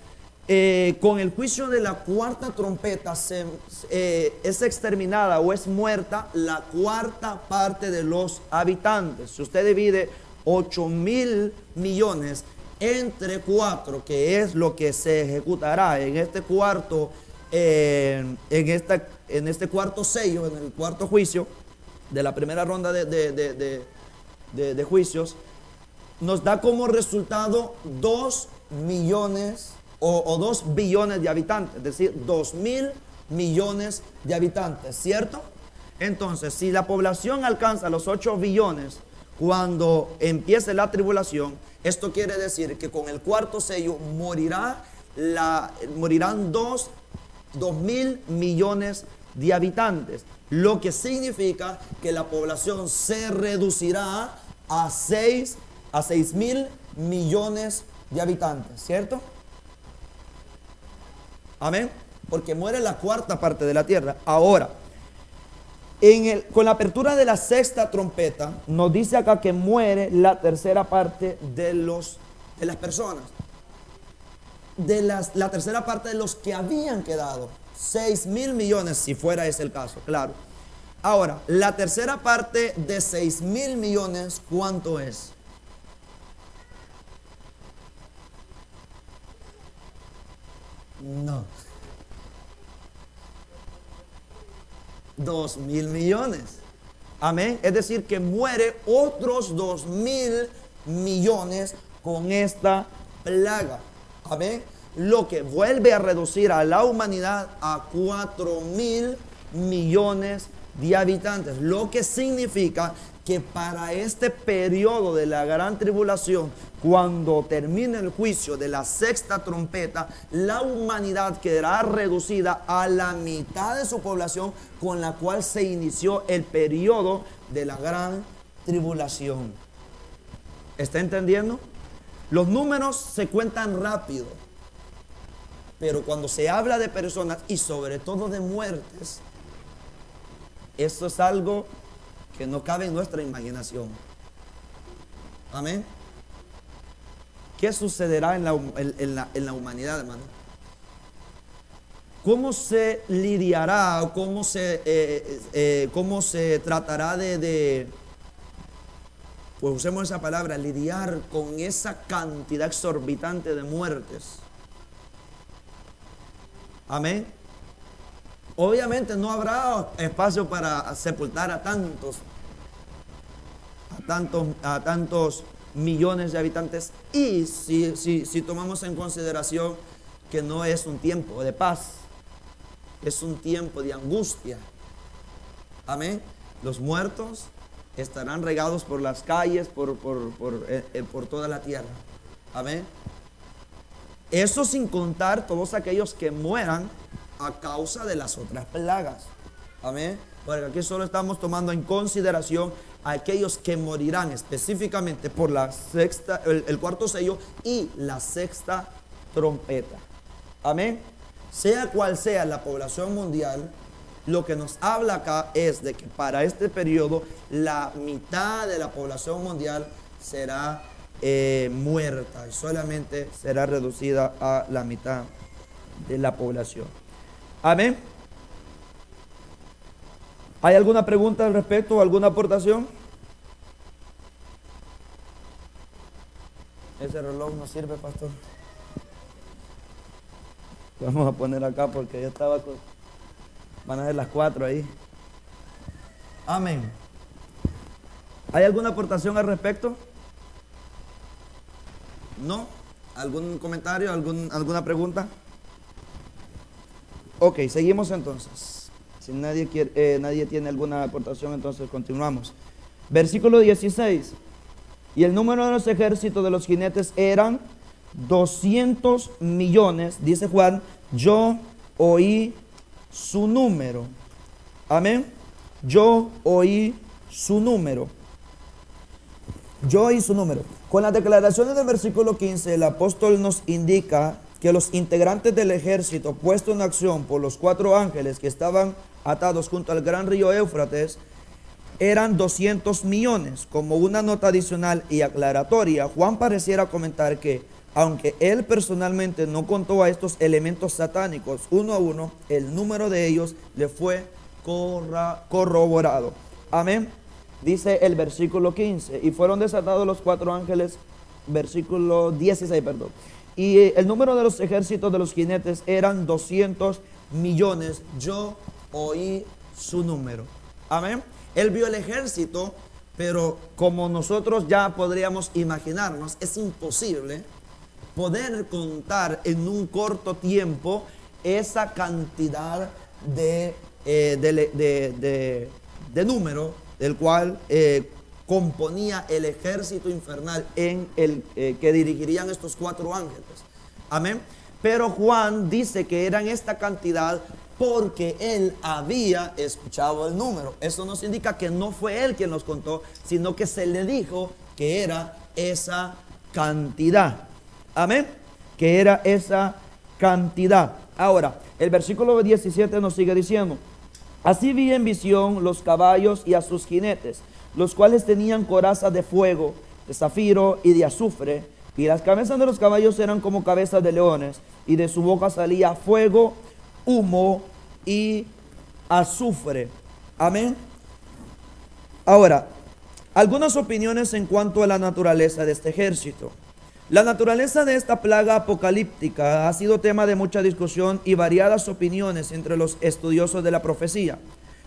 Con el juicio de la cuarta trompeta es exterminada o es muerta la cuarta parte de los habitantes. Si usted divide 8.000 millones entre 4, que es lo que se ejecutará en este cuarto, en este cuarto sello, en el cuarto juicio de la primera ronda de juicios, nos da como resultado 2 millones o 2 billones de habitantes, es decir, 2.000 millones de habitantes, ¿cierto? Entonces, si la población alcanza los 8 billones cuando empiece la tribulación, esto quiere decir que con el cuarto sello morirán 2.000 millones de habitantes, lo que significa que la población se reducirá a 6.000 millones de habitantes, ¿cierto? Amén. Porque muere la cuarta parte de la tierra. Ahora, con la apertura de la sexta trompeta, nos dice acá que muere la tercera parte de las personas. La tercera parte de los que habían quedado. 6.000 millones, si fuera ese el caso, claro. Ahora, la tercera parte de 6.000 millones, ¿cuánto es? No. 2.000 millones. Amén. Es decir, que muere otros 2.000 millones con esta plaga. Amén. Lo que vuelve a reducir a la humanidad a 4.000 millones de habitantes. Lo que significa que para este periodo de la gran tribulación, cuando termine el juicio de la sexta trompeta, la humanidad quedará reducida a la mitad de su población con la cual se inició el periodo de la gran tribulación. ¿Está entendiendo? Los números se cuentan rápido, pero cuando se habla de personas y sobre todo de muertes, esto es algo que no cabe en nuestra imaginación. Amén. ¿Qué sucederá en la humanidad, hermano? ¿Cómo se lidiará o cómo se tratará pues usemos esa palabra, lidiar con esa cantidad exorbitante de muertes? Amén. Obviamente no habrá espacio para sepultar a tantos millones de habitantes. Y si tomamos en consideración que no es un tiempo de paz, es un tiempo de angustia. Amén. Los muertos estarán regados por las calles, por toda la tierra. Amén. Eso sin contar todos aquellos que mueran a causa de las otras plagas. Amén. porque aquí solo estamos tomando en consideración a aquellos que morirán específicamente por la sexta, el cuarto sello y la sexta trompeta. Amén. Sea cual sea la población mundial, lo que nos habla acá es de que para este periodo la mitad de la población mundial será muerta y solamente será reducida a la mitad de la población. Amén. ¿Hay alguna pregunta al respecto o alguna aportación? Ese reloj no sirve, pastor. Vamos a poner acá porque ya estaba con... Van a ser las 4 ahí. Amén. ¿Hay alguna aportación al respecto? ¿No? ¿Algún comentario? ¿Alguna pregunta? Ok, seguimos entonces. Si nadie tiene alguna aportación, entonces continuamos. Versículo 16. Y el número de los ejércitos de los jinetes eran 200 millones. Dice Juan, yo oí su número. Amén. Yo oí su número. Yo oí su número. Con las declaraciones del versículo 15, el apóstol nos indica que los integrantes del ejército puesto en acción por los 4 ángeles que estaban atados junto al gran río Éufrates eran 200 millones. Como una nota adicional y aclaratoria, Juan pareciera comentar que, aunque él personalmente no contó a estos elementos satánicos uno a uno, el número de ellos le fue corroborado. Amén. Dice el versículo 15, y fueron desatados los 4 ángeles, versículo 16, perdón. Y el número de los ejércitos de los jinetes eran 200 millones. Yo oí su número. Amén. Él vio el ejército, pero como nosotros ya podríamos imaginarnos, es imposible poder contar en un corto tiempo esa cantidad de número del cual componía el ejército infernal en el que dirigirían estos 4 ángeles. Amén. Pero Juan dice que eran esta cantidad porque él había escuchado el número. Eso nos indica que no fue él quien los contó, sino que se le dijo que era esa cantidad. Amén. Que era esa cantidad. Ahora, el versículo 17 nos sigue diciendo: así vi en visión los caballos y a sus jinetes, los cuales tenían corazas de fuego, de zafiro y de azufre, y las cabezas de los caballos eran como cabezas de leones, y de su boca salía fuego, humo y azufre. Amén. Ahora, algunas opiniones en cuanto a la naturaleza de este ejército. La naturaleza de esta plaga apocalíptica ha sido tema de mucha discusión y variadas opiniones entre los estudiosos de la profecía.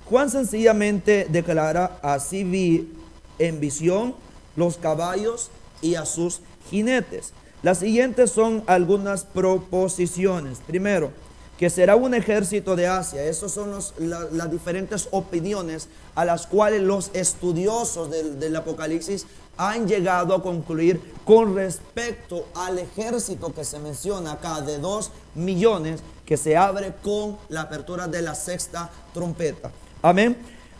Juan sencillamente declara: así vi en visión los caballos y a sus jinetes. Las siguientes son algunas proposiciones. Primero, que será un ejército de Asia. Esas son las diferentes opiniones a las cuales los estudiosos del Apocalipsis han llegado a concluir con respecto al ejército que se menciona acá de 2 millones que se abre con la apertura de la sexta trompeta. Amén.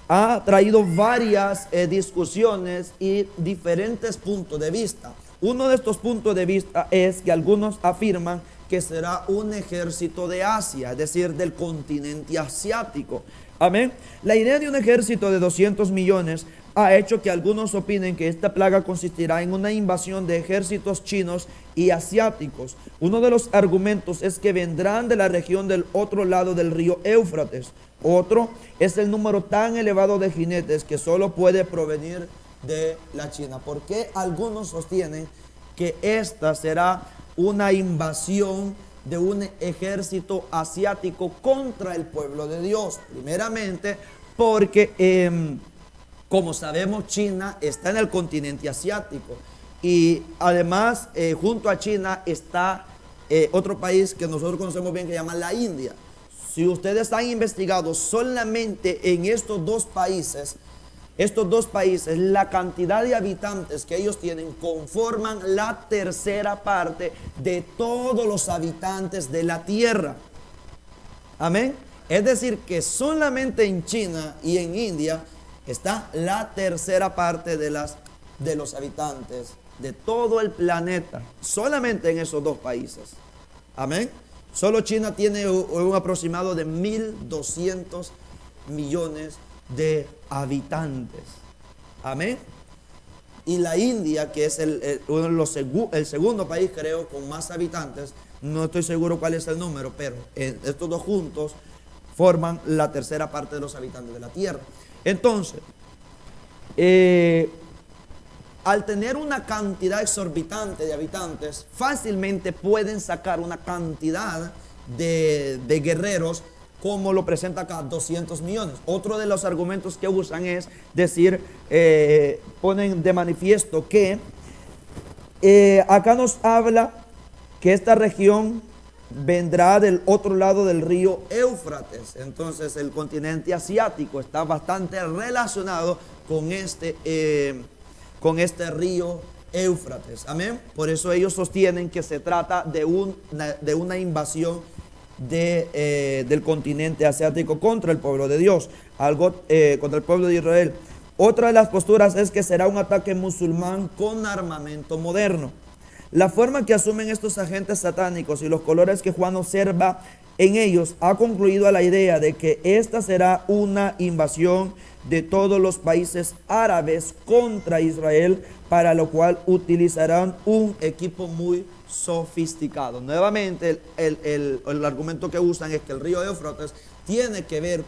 Ha traído varias discusiones y diferentes puntos de vista. Uno de estos puntos de vista es que algunos afirman que será un ejército de Asia, es decir, del continente asiático. Amén. La idea de un ejército de 200 millones ha hecho que algunos opinen que esta plaga consistirá en una invasión de ejércitos chinos y asiáticos. Uno de los argumentos es que vendrán de la región del otro lado del río Éufrates. Otro es el número tan elevado de jinetes que solo puede provenir de la China. ¿Por qué algunos sostienen que esta será una invasión de un ejército asiático contra el pueblo de Dios? Primeramente porque como sabemos, China está en el continente asiático y además junto a China está otro país que nosotros conocemos bien que se llama la India. Si ustedes han investigado solamente en estos dos países, la cantidad de habitantes que ellos tienen conforman la tercera parte de todos los habitantes de la tierra. Amén. Es decir, que solamente en China y en India está la tercera parte de los habitantes de todo el planeta, solamente en esos dos países. Amén. Solo China tiene un aproximado de 1.200 millones de habitantes. Amén. Y la India, que es el segundo país, creo, con más habitantes, no estoy seguro cuál es el número, pero estos dos juntos forman la tercera parte de los habitantes de la tierra. Entonces, al tener una cantidad exorbitante de habitantes, fácilmente pueden sacar una cantidad de guerreros, como lo presenta acá, 200 millones. Otro de los argumentos que usan es decir, ponen de manifiesto que acá nos habla que esta región vendrá del otro lado del río Éufrates. Entonces el continente asiático está bastante relacionado con este río Éufrates. Amén. Por eso ellos sostienen que se trata de una invasión del continente asiático contra el pueblo de Dios, contra el pueblo de Israel. Otra de las posturas es que será un ataque musulmán con armamento moderno. La forma que asumen estos agentes satánicos y los colores que Juan observa en ellos ha concluido a la idea de que esta será una invasión de todos los países árabes contra Israel, para lo cual utilizarán un equipo muy sofisticado. Nuevamente el argumento que usan es que el río Éufrates tiene que ver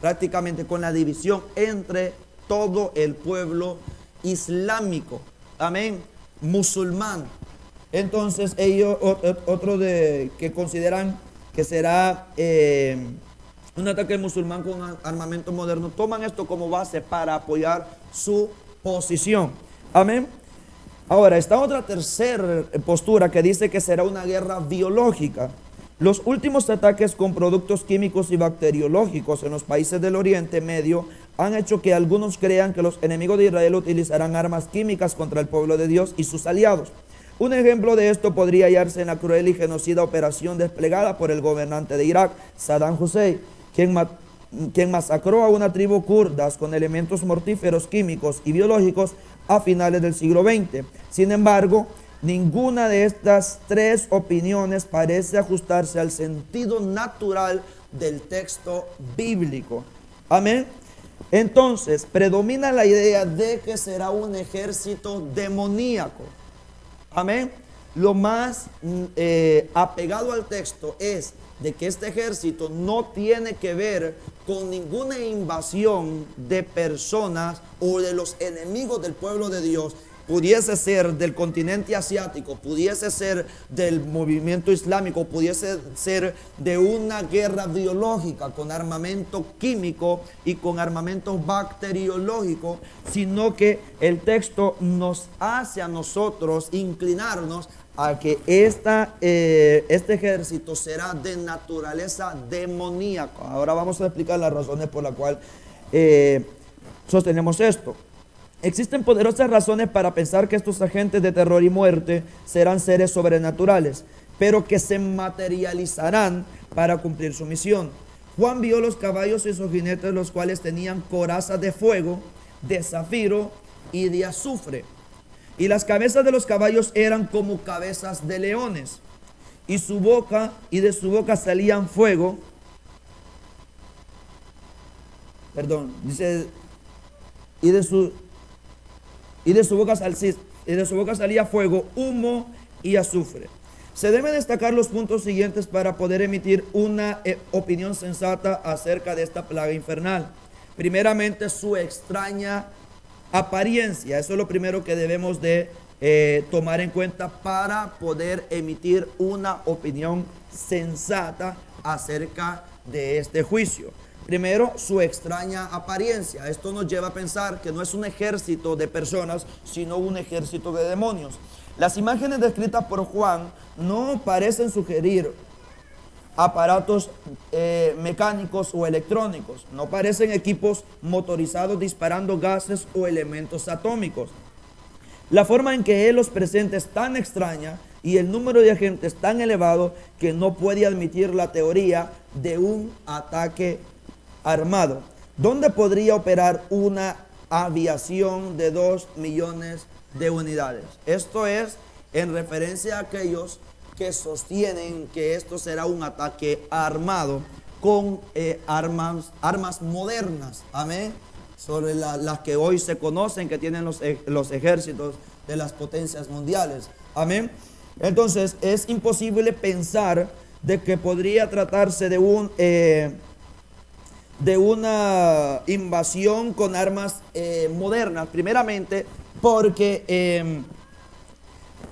prácticamente con la división entre todo el pueblo islámico, amén, musulmán. Entonces ellos, que consideran que será un ataque musulmán con armamento moderno, toman esto como base para apoyar su posición. Amén. Ahora, está otra tercera postura que dice que será una guerra biológica. Los últimos ataques con productos químicos y bacteriológicos en los países del Oriente Medio han hecho que algunos crean que los enemigos de Israel utilizarán armas químicas contra el pueblo de Dios y sus aliados. Un ejemplo de esto podría hallarse en la cruel y genocida operación desplegada por el gobernante de Irak, Saddam Hussein, quien masacró a una tribu kurdas con elementos mortíferos químicos y biológicos a finales del siglo XX. Sin embargo, ninguna de estas tres opiniones parece ajustarse al sentido natural del texto bíblico. Amén. Entonces, predomina la idea de que será un ejército demoníaco. Amén. Lo más apegado al texto es de que este ejército no tiene que ver con ninguna invasión de personas o de los enemigos del pueblo de Dios. Pudiese ser del continente asiático, pudiese ser del movimiento islámico, pudiese ser de una guerra biológica con armamento químico y con armamento bacteriológico, sino que el texto nos hace a nosotros inclinarnos a que este ejército será de naturaleza demoníaca. Ahora vamos a explicar las razones por las cuales sostenemos esto. Existen poderosas razones para pensar que estos agentes de terror y muerte serán seres sobrenaturales, pero que se materializarán para cumplir su misión. Juan vio los caballos y sus jinetes, los cuales tenían corazas de fuego, de zafiro y de azufre. Y las cabezas de los caballos eran como cabezas de leones, y de su boca salían fuego. Dice, y de su boca salía fuego, humo y azufre. Se deben destacar los puntos siguientes para poder emitir una opinión sensata acerca de esta plaga infernal. Primeramente, su extraña apariencia. Eso es lo primero que debemos de tomar en cuenta para poder emitir una opinión sensata acerca de este juicio. Primero, su extraña apariencia. Esto nos lleva a pensar que no es un ejército de personas, sino un ejército de demonios. Las imágenes descritas por Juan no parecen sugerir aparatos mecánicos o electrónicos. No parecen equipos motorizados disparando gases o elementos atómicos. La forma en que él los presenta es tan extraña y el número de agentes tan elevado que no puede admitir la teoría de un ataque armado. ¿Dónde podría operar una aviación de 2 millones de unidades? Esto es en referencia a aquellos que sostienen que esto será un ataque armado con armas modernas. Amén. Sobre las que hoy se conocen, que tienen los ejércitos de las potencias mundiales. Amén. Entonces es imposible pensar de que podría tratarse de una invasión con armas modernas. Primeramente porque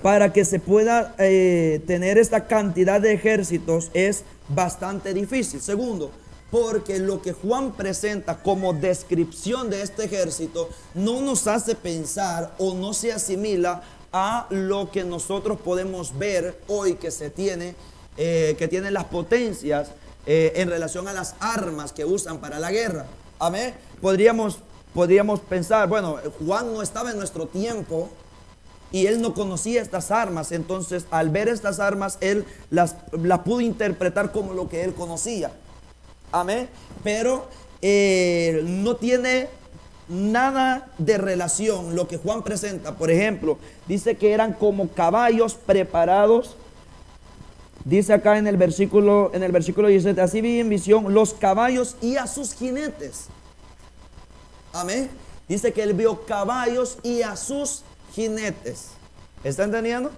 para que se pueda tener esta cantidad de ejércitos es bastante difícil. Segundo, porque lo que Juan presenta como descripción de este ejército no nos hace pensar o no se asimila a lo que nosotros podemos ver hoy que se tiene, que tienen las potencias en relación a las armas que usan para la guerra. Amén. Podríamos pensar, bueno, Juan no estaba en nuestro tiempo y él no conocía estas armas, entonces al ver estas armas él las pudo interpretar como lo que él conocía. Amén. Pero no tiene nada de relación lo que Juan presenta. Por ejemplo, dice que eran como caballos preparados. Dice acá en el versículo 17, así vi en visión los caballos y a sus jinetes. Amén. Dice que él vio caballos y a sus jinetes. ¿Está entendiendo?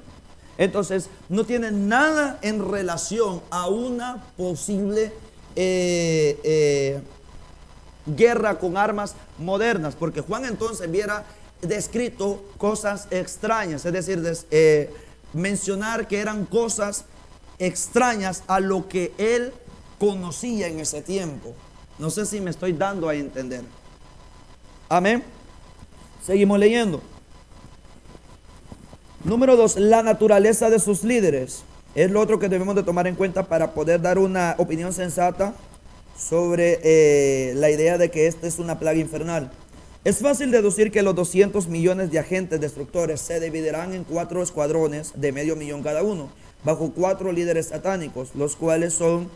Entonces no tiene nada en relación a una posible guerra con armas modernas, porque Juan entonces hubiera descrito cosas extrañas, es decir, mencionar que eran cosas extrañas a lo que él conocía en ese tiempo. No sé si me estoy dando a entender. Amén. Seguimos leyendo. Número 2, la naturaleza de sus líderes. Es lo otro que debemos de tomar en cuenta para poder dar una opinión sensata sobre la idea de que esta es una plaga infernal. Es fácil deducir que los 200 millones de agentes destructores se dividirán en 4 escuadrones de 500.000 cada uno, bajo 4 líderes satánicos, los cuales son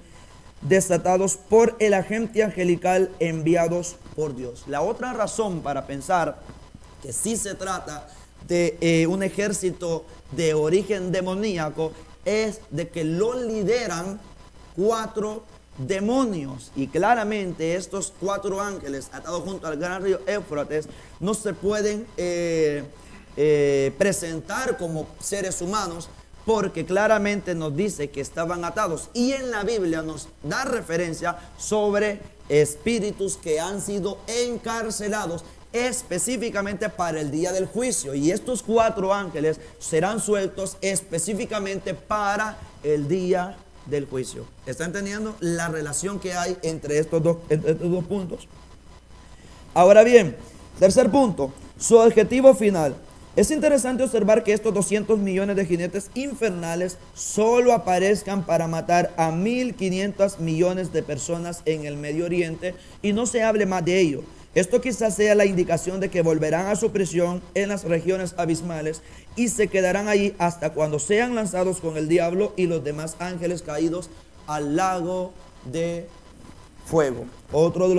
desatados por el agente angelical enviados por Dios. La otra razón para pensar que sí se trata de un ejército de origen demoníaco es de que lo lideran 4 demonios, y claramente estos 4 ángeles atados junto al gran río Éufrates no se pueden presentar como seres humanos, porque claramente nos dice que estaban atados, y en la Biblia nos da referencia sobre espíritus que han sido encarcelados específicamente para el día del juicio, y estos 4 ángeles serán sueltos específicamente para el día del juicio. ¿Está entendiendo la relación que hay entre estos dos puntos? Ahora bien, tercer punto, su objetivo final. Es interesante observar que estos 200 millones de jinetes infernales solo aparezcan para matar a 1.500 millones de personas en el Medio Oriente y no se hable más de ello. Esto quizás sea la indicación de que volverán a su prisión en las regiones abismales y se quedarán allí hasta cuando sean lanzados con el diablo y los demás ángeles caídos al lago de fuego. Otro de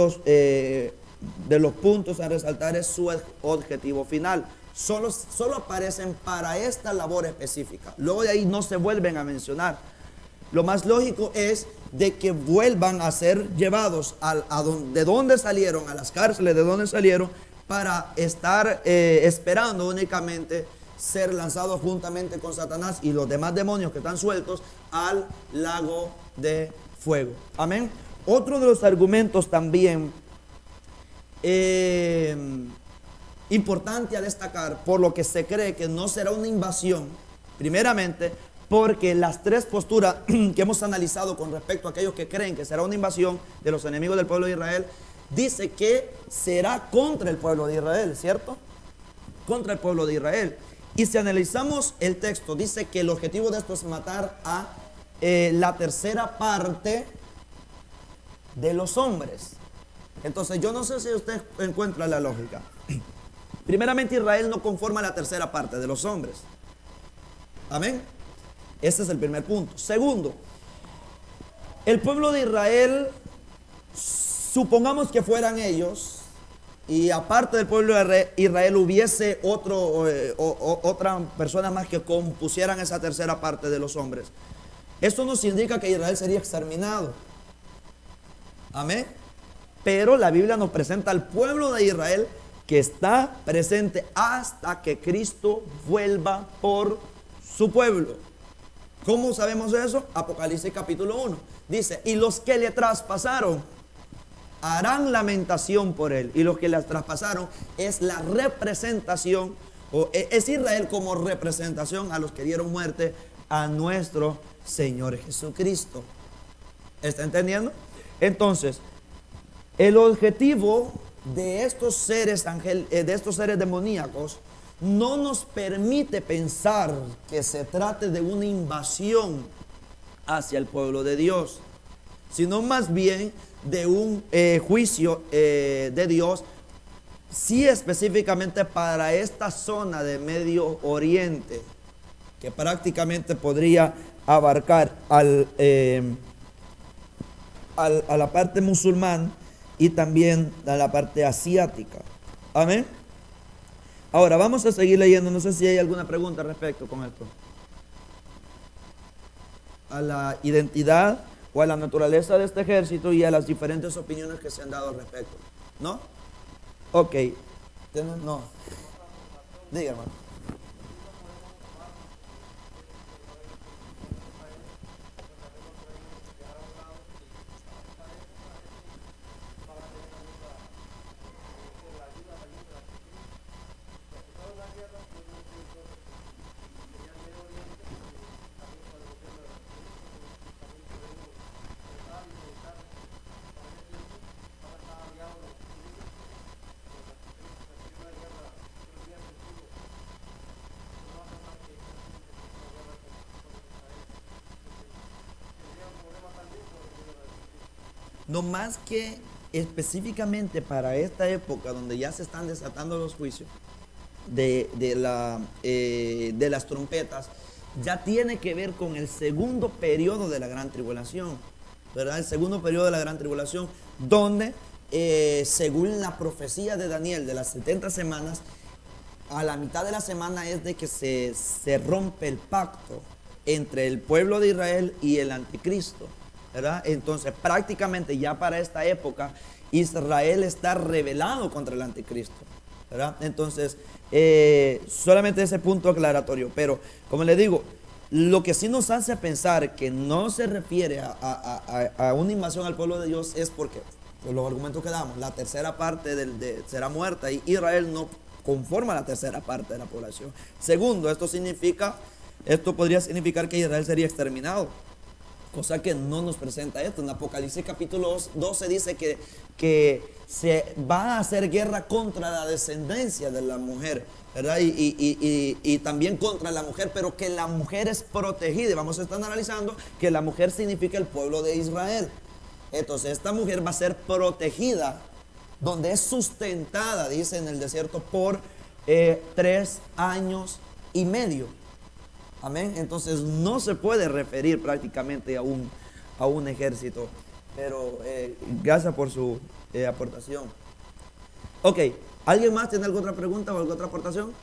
los puntos a resaltar es su objetivo final. Solo aparecen para esta labor específica. Luego de ahí no se vuelven a mencionar. Lo más lógico es de que vuelvan a ser llevados de donde salieron, a las cárceles de donde salieron, para estar esperando únicamente ser lanzados juntamente con Satanás y los demás demonios que están sueltos al lago de fuego. Amén. Otro de los argumentos también importante a destacar, por lo que se cree que no será una invasión, primeramente porque las 3 posturas que hemos analizado con respecto a aquellos que creen que será una invasión de los enemigos del pueblo de Israel, dice que será contra el pueblo de Israel, ¿cierto? Contra el pueblo de Israel. Y si analizamos el texto, dice que el objetivo de esto es matar a la tercera parte de los hombres. Entonces yo no sé si usted encuentra la lógica. Primeramente, Israel no conforma la tercera parte de los hombres. Amén. Ese es el primer punto. Segundo, el pueblo de Israel, supongamos que fueran ellos, y aparte del pueblo de Israel hubiese otra persona más que compusieran esa tercera parte de los hombres. Esto nos indica que Israel sería exterminado. Amén. Pero la Biblia nos presenta al pueblo de Israel que está presente hasta que Cristo vuelva por su pueblo. ¿Cómo sabemos eso? Apocalipsis capítulo 1. Dice, y los que le traspasaron harán lamentación por él. Y los que le traspasaron es la representación, o es Israel como representación a los que dieron muerte a nuestro Señor Jesucristo. ¿Está entendiendo? Entonces, el objetivo de estos seres demoníacos no nos permite pensar que se trate de una invasión hacia el pueblo de Dios, sino más bien de un juicio de Dios, sí, específicamente para esta zona de Medio Oriente, que prácticamente podría abarcar a la parte musulmana y también a la parte asiática. Amén. Ahora vamos a seguir leyendo. No sé si hay alguna pregunta al respecto con esto. A la identidad o a la naturaleza de este ejército y a las diferentes opiniones que se han dado al respecto. ¿No? Ok. No. Diga, hermano. No más que específicamente para esta época donde ya se están desatando los juicios de las trompetas, ya tiene que ver con el segundo periodo de la gran tribulación, ¿verdad? El segundo periodo de la gran tribulación, donde según la profecía de Daniel de las 70 semanas, a la mitad de la semana es de que se rompe el pacto entre el pueblo de Israel y el anticristo, ¿verdad? Entonces prácticamente ya para esta época Israel está rebelado contra el anticristo, ¿verdad? Entonces solamente ese punto aclaratorio. Pero como le digo, lo que sí nos hace pensar que no se refiere a una invasión al pueblo de Dios es porque los argumentos que damos, la tercera parte será muerta y Israel no conforma la tercera parte de la población. Segundo, esto podría significar que Israel sería exterminado, cosa que no nos presenta esto. En Apocalipsis capítulo 12 dice que se va a hacer guerra contra la descendencia de la mujer, ¿verdad? Y también contra la mujer, pero que la mujer es protegida. Y vamos a estar analizando que la mujer significa el pueblo de Israel. Entonces esta mujer va a ser protegida, donde es sustentada, dice, en el desierto por 3 años y medio. Amén. Entonces no se puede referir prácticamente a un ejército. Pero gracias por su aportación. Ok, ¿alguien más tiene alguna otra pregunta o alguna otra aportación?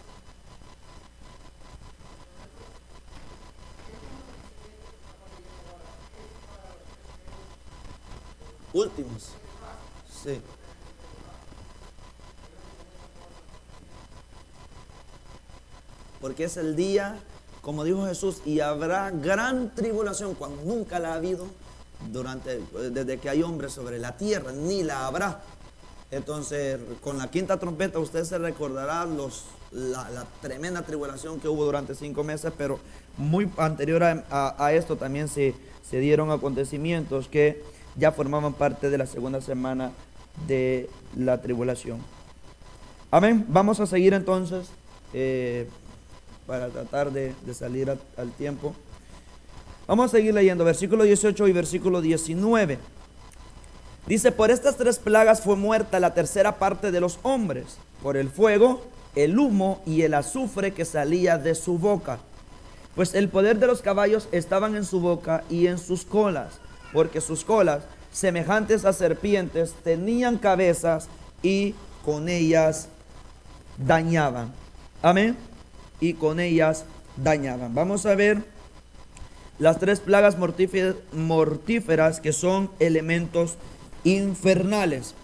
Últimos. Sí. Porque es el día, como dijo Jesús, y habrá gran tribulación cuando nunca la ha habido desde que hay hombres sobre la tierra, ni la habrá. Entonces, con la quinta trompeta usted se recordará la tremenda tribulación que hubo durante 5 meses, pero muy anterior a esto también se dieron acontecimientos que ya formaban parte de la segunda semana de la tribulación. Amén. Vamos a seguir entonces para tratar de salir al tiempo. Vamos a seguir leyendo versículo 18 y versículo 19. Dice: por estas 3 plagas fue muerta la tercera parte de los hombres, por el fuego, el humo y el azufre que salía de su boca. Pues el poder de los caballos estaban en su boca y en sus colas, porque sus colas, semejantes a serpientes, tenían cabezas y con ellas dañaban. Amén. Y con ellas dañaban. Vamos a ver las tres plagas mortíferas que son elementos infernales.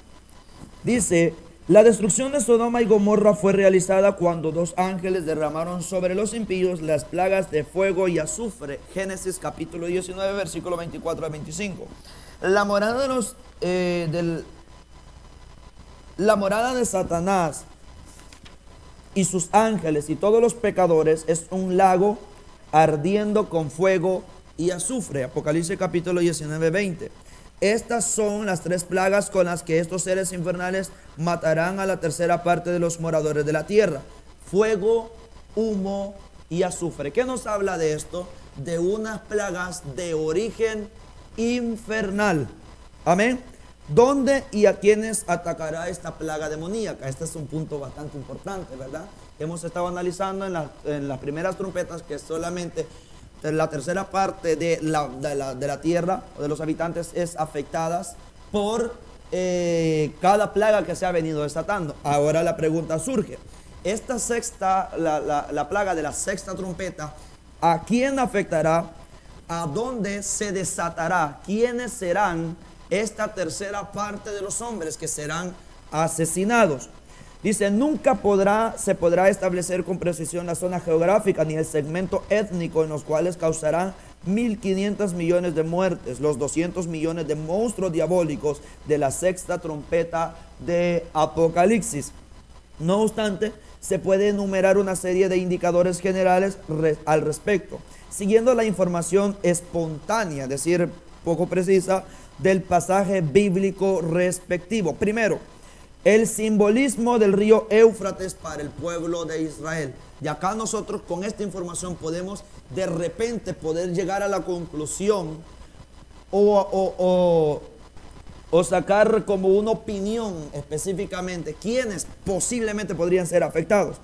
Dice: la destrucción de Sodoma y Gomorra fue realizada cuando dos ángeles derramaron sobre los impíos las plagas de fuego y azufre. Génesis capítulo 19, versículo 24 al 25. La morada la morada de Satanás y sus ángeles y todos los pecadores es un lago ardiendo con fuego y azufre. Apocalipsis capítulo 19, 20. Estas son las tres plagas con las que estos seres infernales matarán a la tercera parte de los moradores de la tierra: fuego, humo y azufre. ¿Qué nos habla de esto? De unas plagas de origen infernal. Amén. ¿Dónde y a quiénes atacará esta plaga demoníaca? Este es un punto bastante importante, ¿verdad? Hemos estado analizando en las primeras trompetas que solamente la tercera parte de la tierra o de los habitantes es afectadas por cada plaga que se ha venido desatando. Ahora la pregunta surge: esta sexta, la plaga de la sexta trompeta, ¿a quién afectará? ¿A dónde se desatará? ¿Quiénes serán esta tercera parte de los hombres que serán asesinados? Dice: nunca se podrá establecer con precisión la zona geográfica ni el segmento étnico en los cuales causarán 1.500 millones de muertes, los 200 millones de monstruos diabólicos de la sexta trompeta de Apocalipsis. No obstante, se puede enumerar una serie de indicadores generales al respecto, siguiendo la información espontánea, es decir, poco precisa, del pasaje bíblico respectivo. Primero, el simbolismo del río Éufrates para el pueblo de Israel. Y acá nosotros con esta información podemos de repente poder llegar a la conclusión o sacar como una opinión específicamente quiénes posiblemente podrían ser afectados.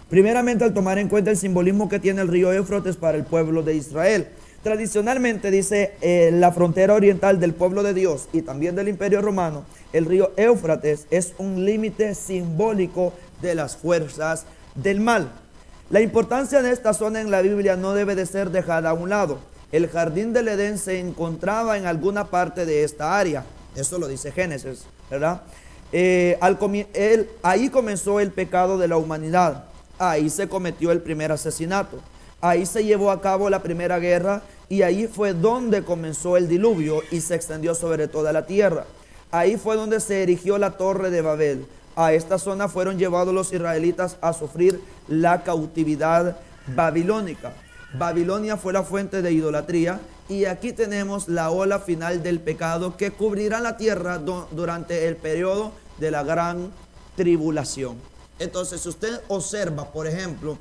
Primeramente, al tomar en cuenta el simbolismo que tiene el río Éufrates para el pueblo de Israel. Tradicionalmente, dice la frontera oriental del pueblo de Dios y también del Imperio Romano, el río Éufrates es un límite simbólico de las fuerzas del mal. La importancia de esta zona en la Biblia no debe de ser dejada a un lado. El jardín del Edén se encontraba en alguna parte de esta área. Eso lo dice Génesis, ¿verdad? Ahí comenzó el pecado de la humanidad. Ahí se cometió el primer asesinato. Ahí se llevó a cabo la primera guerra y ahí fue donde comenzó el diluvio y se extendió sobre toda la tierra. Ahí fue donde se erigió la torre de Babel. A esta zona fueron llevados los israelitas a sufrir la cautividad babilónica. Babilonia fue la fuente de idolatría y aquí tenemos la ola final del pecado que cubrirá la tierra durante el periodo de la gran tribulación. Entonces, si usted observa, por ejemplo,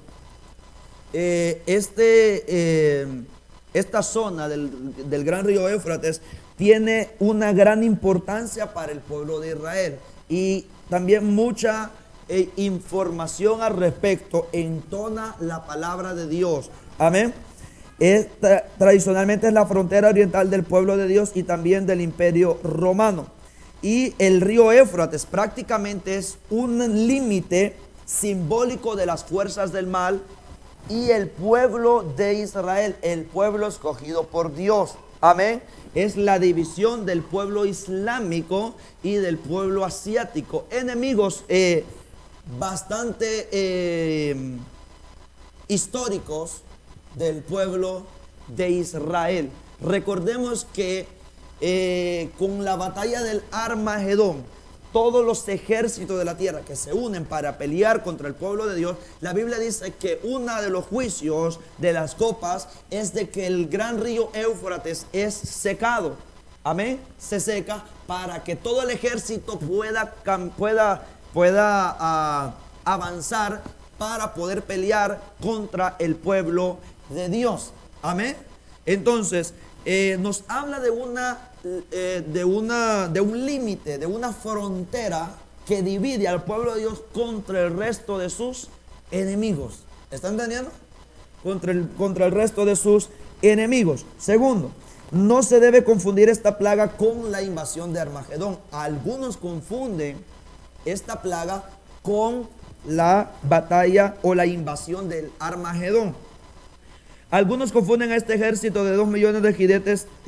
esta zona del gran río Éufrates tiene una gran importancia para el pueblo de Israel y también mucha información al respecto entona la palabra de Dios. Amén. Tradicionalmente es la frontera oriental del pueblo de Dios y también del Imperio Romano. Y el río Éufrates prácticamente es un límite simbólico de las fuerzas del mal y el pueblo de Israel, el pueblo escogido por Dios. Amén. Es la división del pueblo islámico y del pueblo asiático. Enemigos bastante históricos del pueblo de Israel. Recordemos que con la batalla del Armagedón, todos los ejércitos de la tierra que se unen para pelear contra el pueblo de Dios, la Biblia dice que uno de los juicios de las copas es de que el gran río Éufrates es secado. Amén. Se seca para que todo el ejército pueda avanzar para poder pelear contra el pueblo de Dios. Amén. Entonces, nos habla de un límite, de una frontera que divide al pueblo de Dios contra el resto de sus enemigos. ¿Están entendiendo? Contra el resto de sus enemigos. Segundo, no se debe confundir esta plaga con la invasión de Armagedón. Algunos confunden esta plaga con la batalla o la invasión del Armagedón. Algunos confunden a este ejército de 2 millones de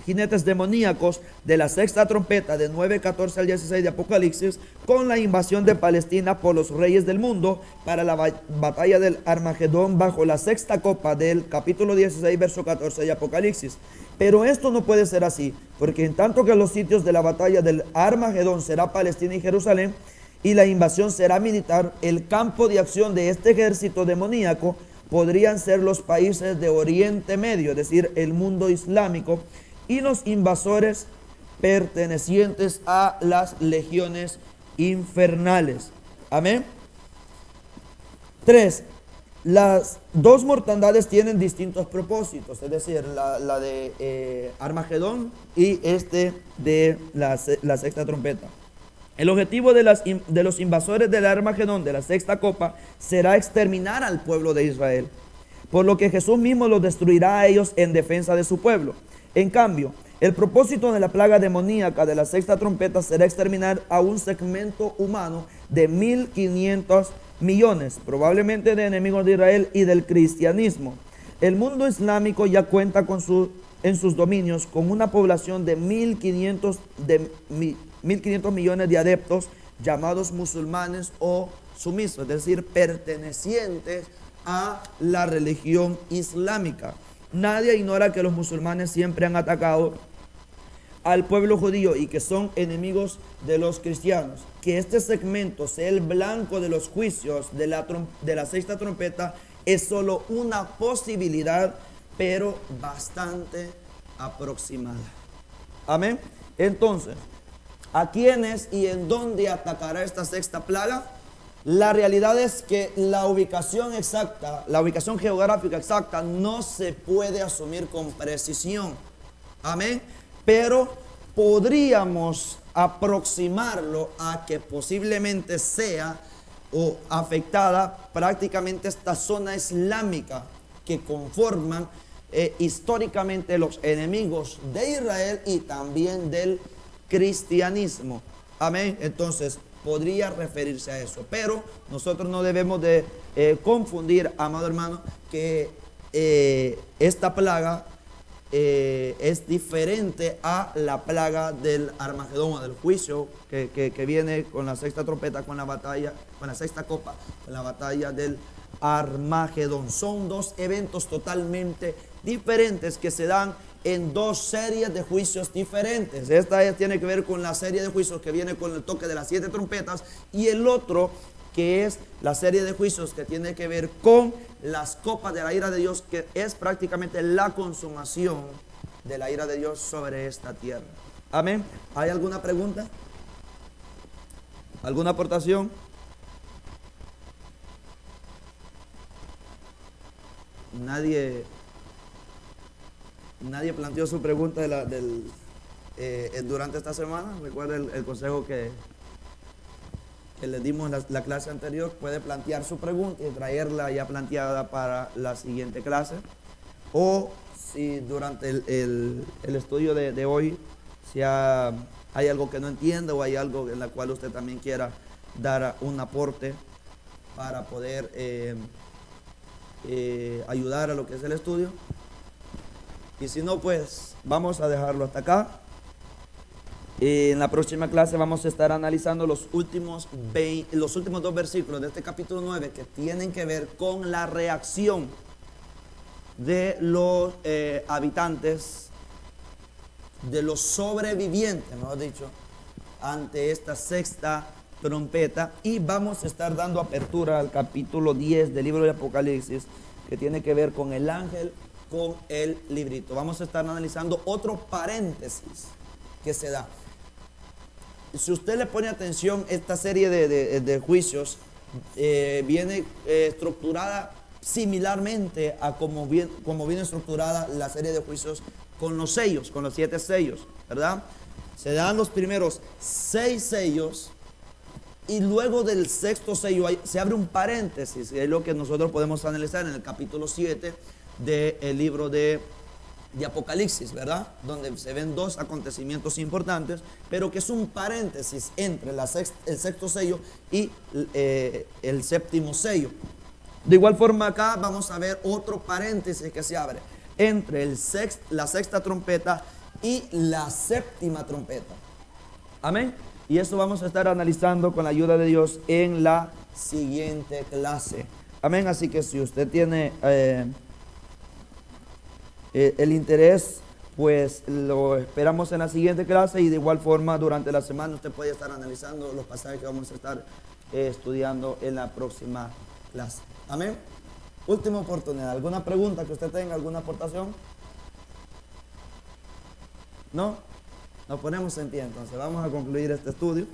jinetes demoníacos de la sexta trompeta de 9:14 al 16 de Apocalipsis con la invasión de Palestina por los reyes del mundo para la batalla del Armagedón bajo la sexta copa del capítulo 16 verso 14 de Apocalipsis. Pero esto no puede ser así, porque en tanto que los sitios de la batalla del Armagedón será Palestina y Jerusalén y la invasión será militar, el campo de acción de este ejército demoníaco podrían ser los países de Oriente Medio, es decir, el mundo islámico, y los invasores pertenecientes a las legiones infernales. Amén. 3. Las dos mortandades tienen distintos propósitos, es decir, la de Armagedón y de la sexta trompeta. El objetivo de los invasores del Armagedón, de la sexta copa, será exterminar al pueblo de Israel, por lo que Jesús mismo los destruirá a ellos en defensa de su pueblo. En cambio, el propósito de la plaga demoníaca de la sexta trompeta será exterminar a un segmento humano de 1.500 millones, probablemente de enemigos de Israel y del cristianismo. El mundo islámico ya cuenta en sus dominios con una población de 1.500 millones de adeptos llamados musulmanes o sumisos, es decir, pertenecientes a la religión islámica. Nadie ignora que los musulmanes siempre han atacado al pueblo judío y que son enemigos de los cristianos. Que este segmento sea el blanco de los juicios de la sexta trompeta es solo una posibilidad, pero bastante aproximada. Amén. Entonces, ¿a quiénes y en dónde atacará esta sexta plaga? La realidad es que la ubicación exacta, la ubicación geográfica exacta no se puede asumir con precisión. Amén. Pero podríamos aproximarlo a que posiblemente sea o afectada prácticamente esta zona islámica que conforman históricamente los enemigos de Israel y también del cristianismo. Amén. Entonces podría referirse a eso, pero nosotros no debemos de confundir, amado hermano, que esta plaga es diferente a la plaga del Armagedón, del juicio que viene con la sexta trompeta, con la batalla, con la sexta copa, con la batalla del Armagedón. Son dos eventos totalmente diferentes que se dan en dos series de juicios diferentes. Esta tiene que ver con la serie de juicios que viene con el toque de las 7 trompetas, y el otro que es la serie de juicios que tiene que ver con las copas de la ira de Dios, que es prácticamente la consumación de la ira de Dios sobre esta tierra. Amén. ¿Hay alguna pregunta? ¿Alguna aportación? Nadie planteó su pregunta durante esta semana. Recuerda el consejo que les dimos en la clase anterior. Puede plantear su pregunta y traerla ya planteada para la siguiente clase. O si durante el estudio de hoy, si hay algo que no entiende o hay algo en la cual usted también quiera dar un aporte para poder ayudar a lo que es el estudio. Y si no, pues vamos a dejarlo hasta acá. En la próxima clase vamos a estar analizando los últimos 2 versículos de este capítulo 9 que tienen que ver con la reacción de los habitantes, de los sobrevivientes, mejor dicho, ante esta sexta trompeta. Y vamos a estar dando apertura al capítulo 10 del libro de Apocalipsis, que tiene que ver con el ángel con el librito. Vamos a estar analizando otro paréntesis que se da. Si usted le pone atención, esta serie de juicios viene estructurada similarmente a como viene estructurada la serie de juicios con los sellos, con los 7 sellos, ¿verdad? Se dan los primeros 6 sellos Y luego del sexto sello se abre un paréntesis, que es lo que nosotros podemos analizar en el capítulo 7 del libro de Apocalipsis, ¿verdad? Donde se ven dos acontecimientos importantes, pero que es un paréntesis entre el sexto sello y el séptimo sello. De igual forma acá vamos a ver otro paréntesis que se abre entre la sexta trompeta y la séptima trompeta. Amén. Y eso vamos a estar analizando con la ayuda de Dios en la siguiente clase. Amén. Así que si usted tiene el interés, pues lo esperamos en la siguiente clase, y de igual forma durante la semana usted puede estar analizando los pasajes que vamos a estar estudiando en la próxima clase. Amén. Última oportunidad. ¿Alguna pregunta que usted tenga? ¿Alguna aportación? ¿No? Nos ponemos en pie entonces. Vamos a concluir este estudio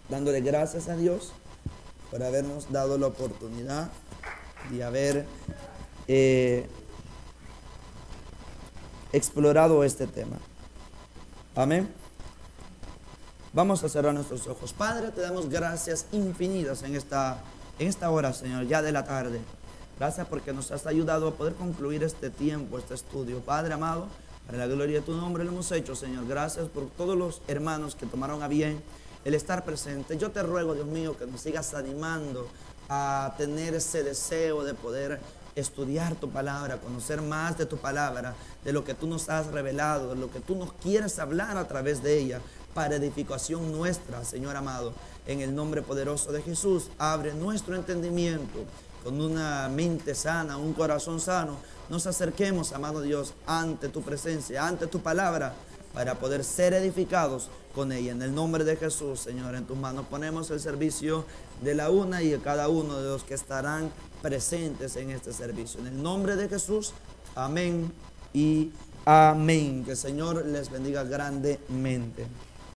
dándole gracias a Dios por habernos dado la oportunidad de haber explorado este tema. Amén. Vamos a cerrar nuestros ojos. Padre, te damos gracias infinitas en esta hora, Señor, ya de la tarde. Gracias porque nos has ayudado a poder concluir este tiempo, este estudio. Padre amado, para la gloria de tu nombre lo hemos hecho, Señor. Gracias por todos los hermanos que tomaron a bien el estar presente. Yo te ruego, Dios mío, que nos sigas animando a tener ese deseo de poder estudiar tu palabra, conocer más de tu palabra, de lo que tú nos has revelado, de lo que tú nos quieres hablar a través de ella, para edificación nuestra, Señor amado. En el nombre poderoso de Jesús, abre nuestro entendimiento. Con una mente sana, un corazón sano, nos acerquemos, amado Dios, ante tu presencia, ante tu palabra, para poder ser edificados con ella. En el nombre de Jesús, Señor, en tus manos ponemos el servicio de la una y de cada uno de los que estarán presentes en este servicio. En el nombre de Jesús, amén y amén. Que el Señor les bendiga grandemente.